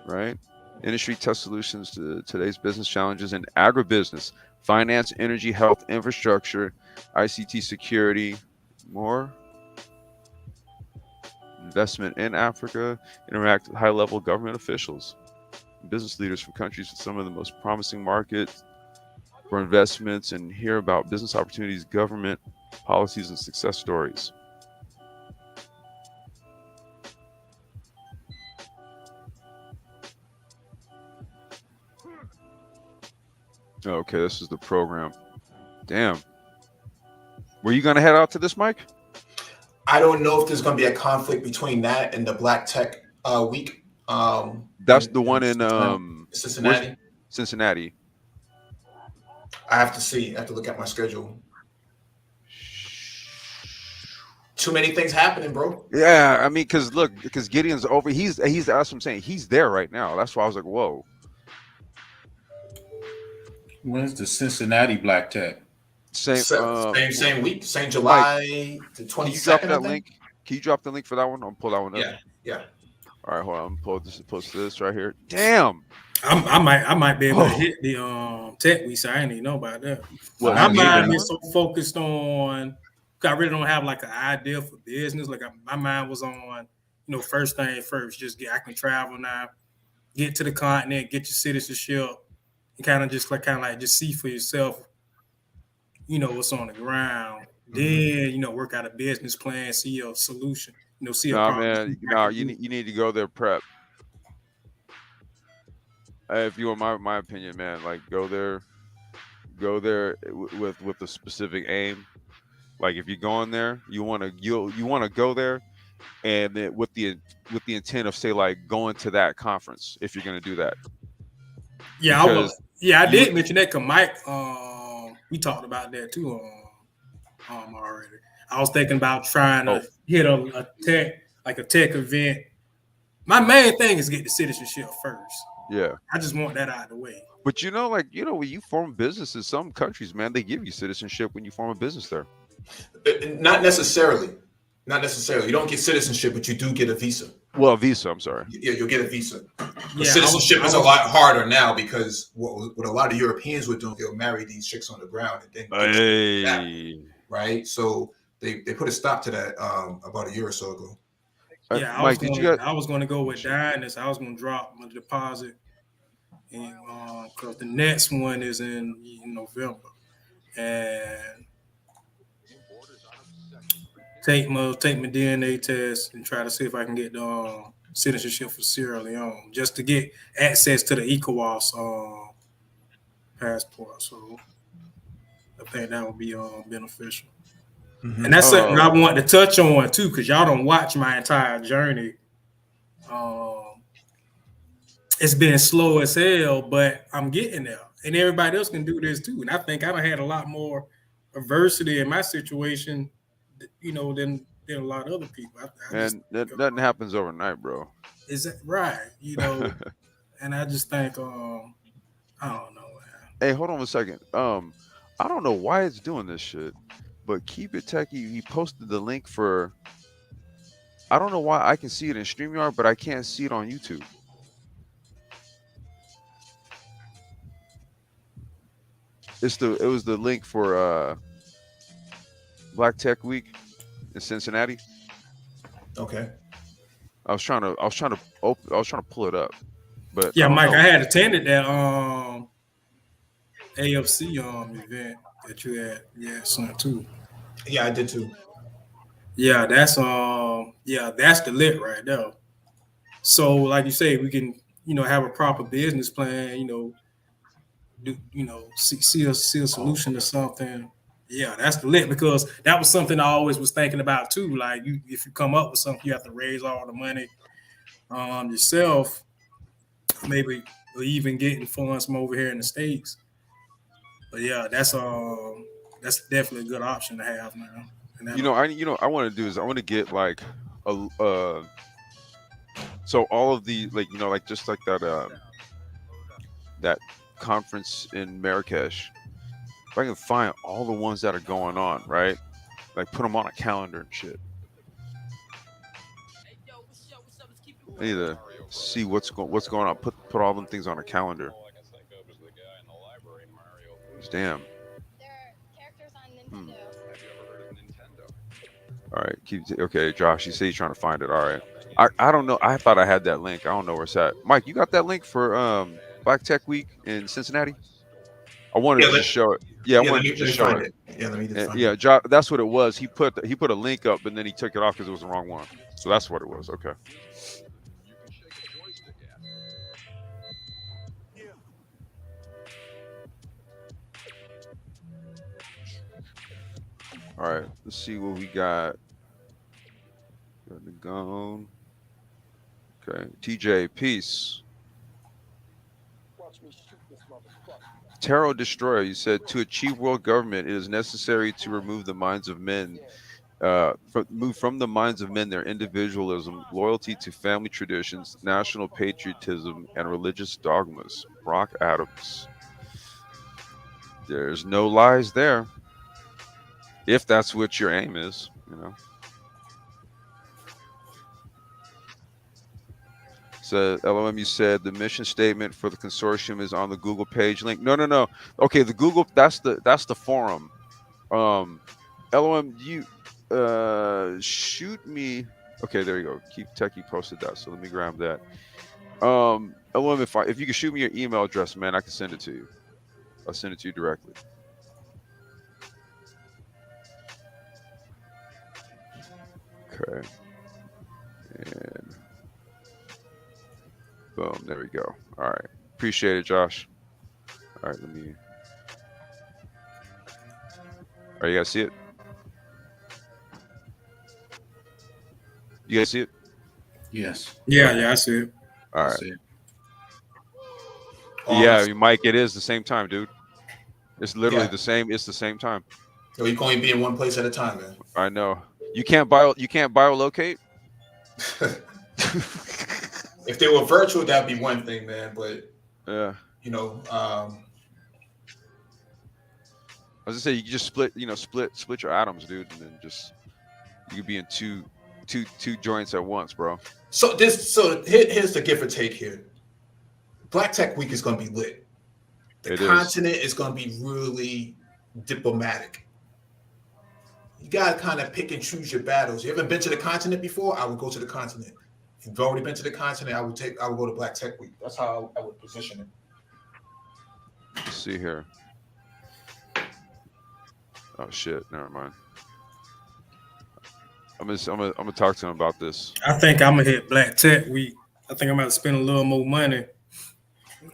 right? Industry test solutions to today's business challenges in agribusiness, finance, energy, health, infrastructure, ICT security, more. Investment in Africa, interact with high level government officials, business leaders from countries with some of the most promising markets for investments, and hear about business opportunities, government policies, and success stories. Okay, this is the program. Damn. Were you going to head out to this, Mike? I don't know if there's going to be a conflict between that and the Black Tech Week. That's the one in Cincinnati. Cincinnati. I have to see. I have to look at my schedule. Too many things happening, bro. Yeah, I mean, because Gideon's over. He's that's what I'm saying. He's there right now. That's why I was like, whoa. When's the Cincinnati Black Tech? Same Week, same July the 22nd. Can you drop that link? Can you drop the link for that one? I'll pull that one up. Yeah. All right, hold on. I'm post this right here. Damn. I might be able to hit the tech week. So I didn't even know about that. Well, my mind is so focused on. I really don't have like an idea for business. Like my mind was on, first thing first. I can travel now, get to the continent, get your citizenship, and kind of just see for yourself. What's on the ground. Then work out a business plan, see a solution. See a problem. Man. No, you need to go there prep. If you want my opinion, man, like go there with a specific aim. Like if you're going there, you want to go there, and then with the intent of say like going to that conference if you're going to do that. Yeah, I did mention that because Mike, we talked about that too. Already, I was thinking about trying to hit a tech event. My main thing is get the citizenship first. Yeah, I just want that out of the way. But when you form businesses, some countries, man, they give you citizenship when you form a business there. Not necessarily. You don't get citizenship, but you do get a visa. Well, a visa. I'm sorry. Yeah, you'll get a visa. But citizenship is a lot harder now because what a lot of Europeans would do, they'll marry these chicks on the ground and then right. So they put a stop to that about a year or so ago. Yeah, I was going to go with Dynas. I was going to drop my deposit, and because the next one is in November, and take my DNA test and try to see if I can get the citizenship for Sierra Leone, just to get access to the ECOWAS passport. So I think that would be beneficial. Mm-hmm. And that's something I want to touch on too, because y'all don't watch my entire journey. It's been slow as hell, but I'm getting there, and everybody else can do this too. And I think I had a lot more adversity in my situation, than a lot of other people. Nothing happens overnight, bro. Is that right? And I just think, I don't know. Man. Hey, hold on a second. I don't know why it's doing this shit. But Keep It Techie, he posted the link for. I don't know why I can see it in StreamYard, but I can't see it on YouTube. It was the link for Black Tech Week in Cincinnati. Okay. I was trying to pull it up, but yeah, Mike, I had attended that AFC event that you had sent too. Yeah, I did too. Yeah, that's the lit right there. So, like you say, we can have a proper business plan, see a solution to something. Yeah, that's the lit, because that was something I always was thinking about too. Like, if you come up with something, you have to raise all the money yourself, maybe even getting funds from over here in the States. But yeah, that's definitely a good option to have now. I want to do is I want to get like a so all of the like just like that conference in Marrakesh. If I can find all the ones that are going on, right? Like put them on a calendar and shit. I need to see what's going on. Put all them things on a calendar. Damn. Hmm. All right, okay, Josh. You say you're trying to find it. All right. I don't know. I thought I had that link. I don't know where it's at. Mike, you got that link for Black Tech Week in Cincinnati? I wanted to just show it. Yeah, I wanted to just show it. Yeah, let me just find Yeah, it. Josh, that's what it was. He put a link up, and then he took it off because it was the wrong one. So that's what it was. Okay. All right. Let's see what we got. Got the gone. Okay. TJ, peace. Tarot Destroyer, you said to achieve world government, it is necessary to remove the minds of men, move from the minds of men their individualism, loyalty to family traditions, national patriotism, and religious dogmas. Brock Adams. There's no lies there, if that's what your aim is, So LOM, you said the mission statement for the consortium is on the Google page link. No. Okay, the Google, that's the forum. LOM, you shoot me. Okay, there you go. Keep Techie posted that. So let me grab that. LOM, if you can shoot me your email address, man, I can send it to you. I'll send it to you directly. Okay. And boom, there we go. All right. Appreciate it, Josh. All right, let me. All right, you guys see it? You guys see it? Yes. Yeah, I see it. All right. See it. Yeah, Mike, it is the same time, dude. It's literally Yeah. the same. It's the same time. So you can only be in one place at a time, man. I know. You can't biolocate. If they were virtual, that'd be one thing, man. But Yeah. I was gonna say you can just split your atoms, dude, and then just you could be in two joints at once, bro. So here's the give or take here. Black Tech Week is going to be lit. The continent is going to be really diplomatic. You got to kind of pick and choose your battles. You haven't been to the continent before? I would go to the continent. If you've already been to the continent, I would go to Black Tech Week. That's how I would position it. Let's see here. Oh shit! Never mind. I'm gonna talk to him about this. I think I'm gonna hit Black Tech Week. I think I'm gonna spend a little more money.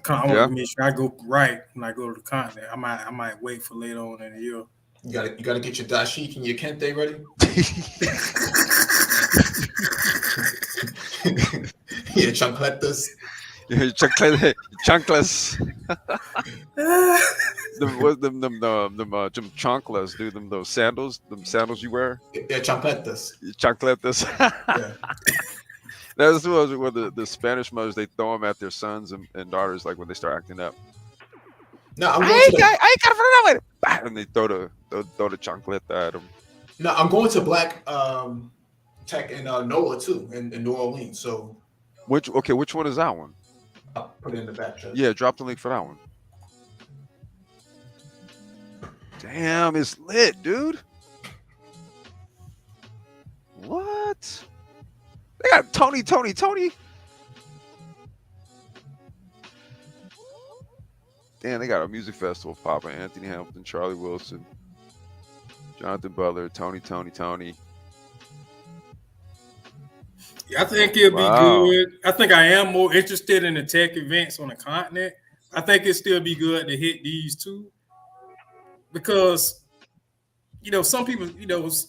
I want to make sure I go right when I go to the continent. I might wait for later on in the year. You gotta get your dashiki and your kente ready. Your chancletas. Chanclas. Them chanclas, dude. Those sandals you wear. Yeah, chancletas. Chancletas. Yeah. That's what the Spanish mothers, they throw them at their sons and daughters, like when they start acting up. No, I ain't got it for nothing. And they throw the chancleta at them. No, I'm going to Black Tech in NOLA too, in New Orleans. So which one is that one? I'll put it in the back chat. Yeah, drop the link for that one. Damn, it's lit, dude. What? They got Tony. Damn, they got a music festival popping. Anthony Hamilton, Charlie Wilson, Jonathan Butler, Tony. I think it'll be Wow. good. I think I am more interested in the tech events on the continent. I think it'll still be good to hit these two because some people,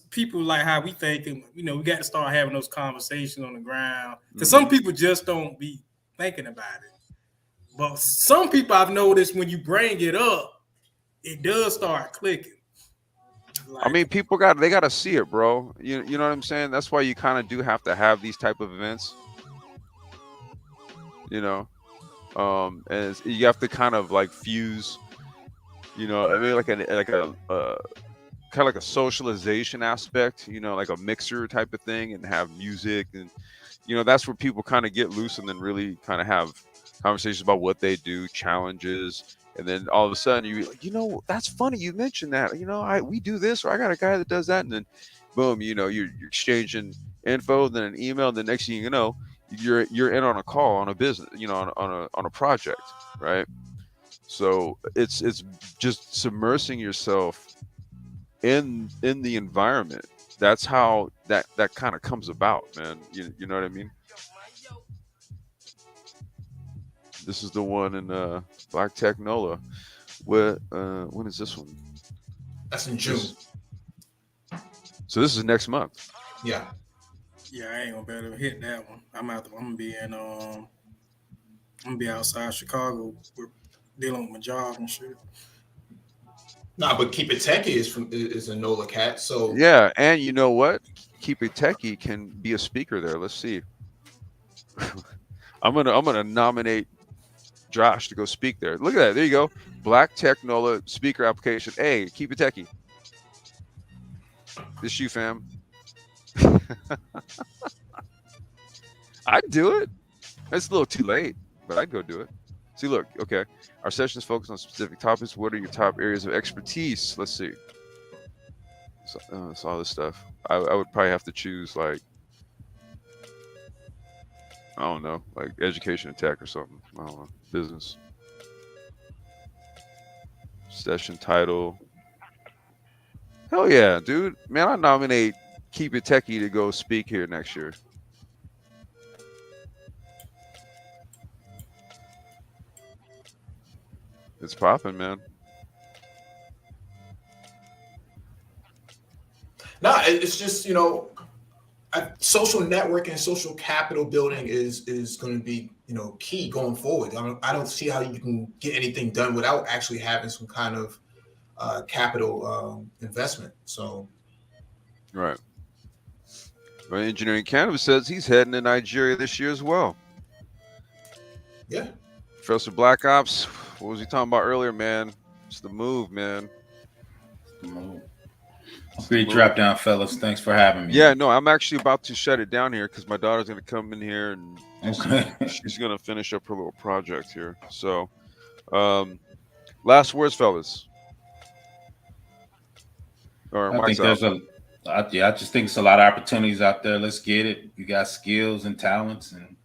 people like how we think, and we got to start having those conversations on the ground because some people just don't be thinking about it. But some people I've noticed when you bring it up, it does start clicking. I mean, people they got to see it, bro. You know what I'm saying? That's why you kind of do have to have these type of events. You know, and you have to kind of like fuse. I mean, like a kind of like a socialization aspect. Like a mixer type of thing, and have music, and that's where people kind of get loose and then really kind of have conversations about what they do, challenges, and then all of a sudden that's funny you mentioned that. We do this, or I got a guy that does that, and then boom, you're exchanging info, then an email, and the next thing you know, you're in on a call on a business, on a project, right? So it's just submersing yourself in the environment. That's how that kind of comes about, man. You know what I mean? This is the one in Black Tech Nola. When is this one? That's in June. So this is next month. Yeah. Yeah, I ain't gonna be able to hit that one. I'm gonna be in I'm gonna be outside Chicago. We're dealing with my job and shit. Nah, but Keep It Techie is a NOLA cat. So Yeah, and you know what? Keep It Techie can be a speaker there. Let's see. I'm gonna nominate Josh to go speak there. Look at that. There you go. Black Tech Nola speaker application. Hey, Keep It Techie. This you, fam. I'd do it. It's a little too late, but I'd go do it. See, look, okay. Our sessions focus on specific topics. What are your top areas of expertise? Let's see. It's all this stuff. I would probably have to choose, like, I don't know, like education and tech or something. I don't know. Business. Session title. Hell yeah, dude. Man, I nominate Keep It Techie to go speak here next year. It's popping, man. nah, it's just social networking, social capital building is going to be key going forward. I don't see how you can get anything done without actually having some kind of capital investment. So Right. But Engineering Canvas says he's heading to Nigeria this year as well. yeah. Professor Black Ops, what was he talking about earlier, man? It's the move, man. Great drop down, fellas. Thanks for having me. Yeah, no, I'm actually about to shut it down here because my daughter's gonna come in here and she's gonna finish up her little project here. So, last words, fellas. Or I think I just think it's a lot of opportunities out there. Let's get it. You got skills and talents, and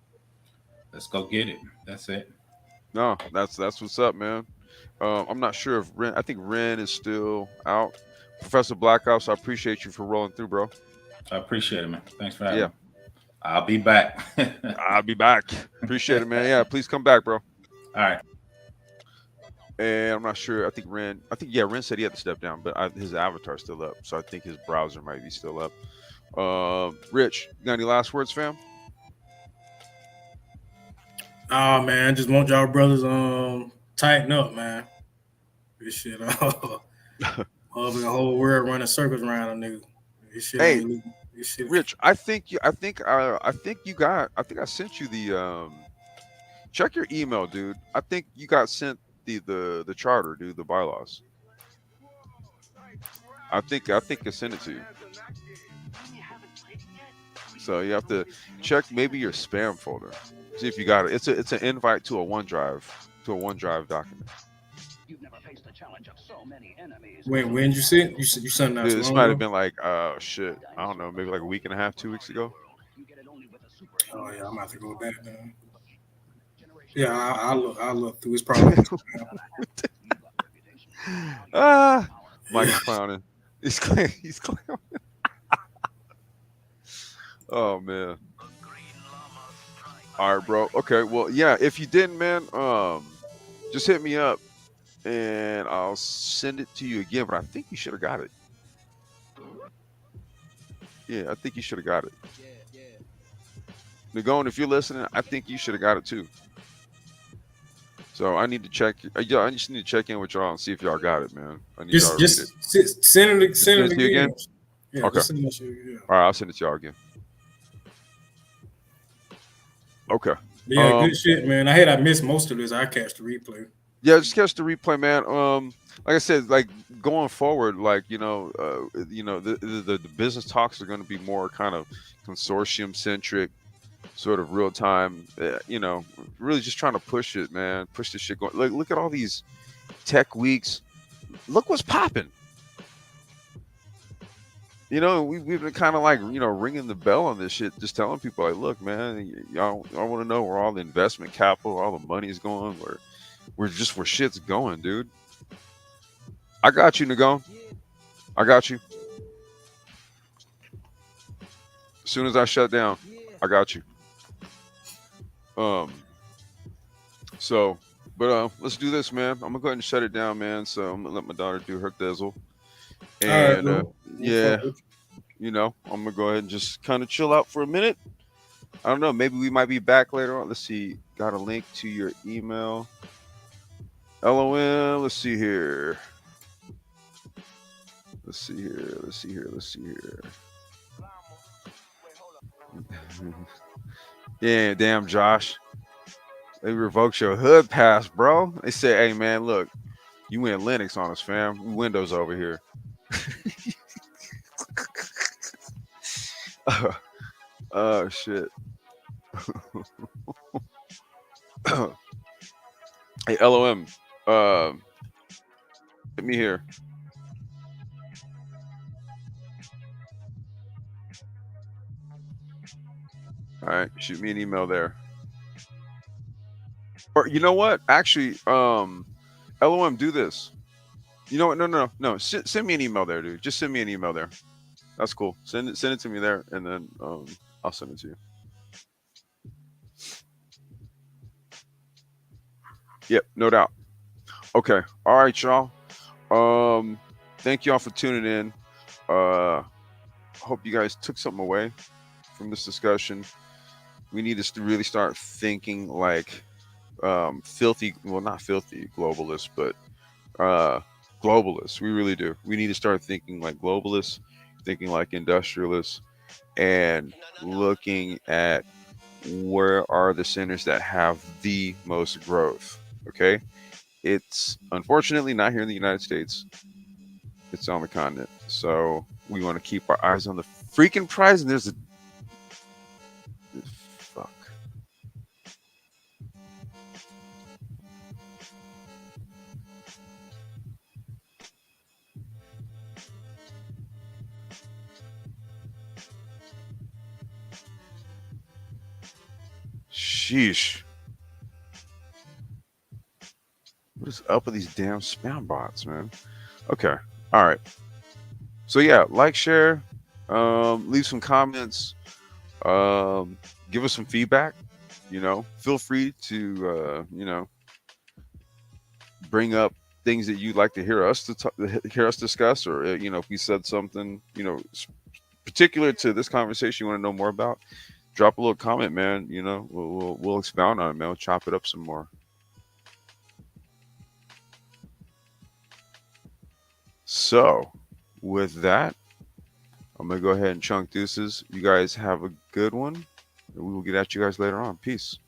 let's go get it. That's it. No, that's what's up, man. I'm not sure if Ren. I think Ren is still out. Professor Black Ops, I appreciate you for rolling through, bro. I appreciate it, man. Thanks for having me. I'll be back. I'll be back. Appreciate it, man. Yeah, please come back, bro. All right. And I'm not sure. I think Ren said he had to step down, but his avatar's still up. So I think his browser might be still up. Rich, you got any last words, fam? Oh man, just want y'all brothers tighten up, man. This shit the whole world running circles around a nigga. This shit this shit. Rich, I think I sent you the check your email, dude. I think you got sent the charter, dude, the bylaws. I think I sent it to you. So you have to check maybe your spam folder. See if you got it. It's an invite to a OneDrive document. Wait, when did you send? You sent that? This might have been like shit. I don't know, maybe like a week and a half, 2 weeks ago. Oh yeah, I'm about to go back now. Yeah, I'll look through. It's probably Mike's clowning. He's clowning. Oh man. All right, bro. Okay, well, yeah. If you didn't, man, just hit me up and I'll send it to you again. But I think you should have got it. Yeah, I think you should have got it. Nagon, if you're listening, I think you should have got it too. So I need to check. Yeah, I just need to check in with y'all and see if y'all got it, man. I need y'all to read it. Just send it Send it to you again. again? Yeah, Okay. just send it to you. Yeah. All right, I'll send it to y'all again. Okay. Yeah, good shit, man. I missed most of this. I catch the replay. Yeah, just catch the replay, man. Like I said, like going forward, like the business talks are going to be more kind of consortium centric, sort of real time. Really just trying to push it, man. Push this shit going. Like, look at all these tech weeks. Look what's popping. We've been kind of like ringing the bell on this shit, just telling people like, look, man, y'all want to know where all the investment capital, all the money is going, where shit's going, dude. I got you, Nagon. I got you. As soon as I shut down, I got you. Let's do this, man. I'm gonna go ahead and shut it down, man. So I'm gonna let my daughter do her thizzle. And I'm gonna go ahead and just kind of chill out for a minute. I don't know. Maybe we might be back later on. Let's see. Got a link to your email. LOL. Let's see here. Yeah, damn, Josh. They revoked your hood pass, bro. They said, hey, man, look, you went Linux on us, fam. We Windows over here. Oh, shit. Hey, LOM. Hit me here. All right, shoot me an email there. Or you know what? Actually, LOM, do this. You know what? No. Send me an email there, dude. Just send me an email there. That's cool. Send it to me there, and then I'll send it to you. Yep, no doubt. Okay. All right, y'all. Thank y'all for tuning in. Hope you guys took something away from this discussion. We need to really start thinking like not filthy globalists, but globalists. We really do. We need to start thinking like globalists, thinking like industrialists, and looking at where are the centers that have the most growth. Okay, it's unfortunately not here in the United States. It's on the continent, so we want to keep our eyes on the freaking prize. And there's a fuck. Sheesh. What is up with these damn spam bots, man? Okay. All right. So yeah, like, share, leave some comments, give us some feedback. Feel free to bring up things that you'd like to hear us discuss, or if we said something particular to this conversation you want to know more about, drop a little comment, man. We'll expound on it, man. We'll chop it up some more. So, with that, I'm going to go ahead and chunk deuces. You guys have a good one. We will get at you guys later on. Peace.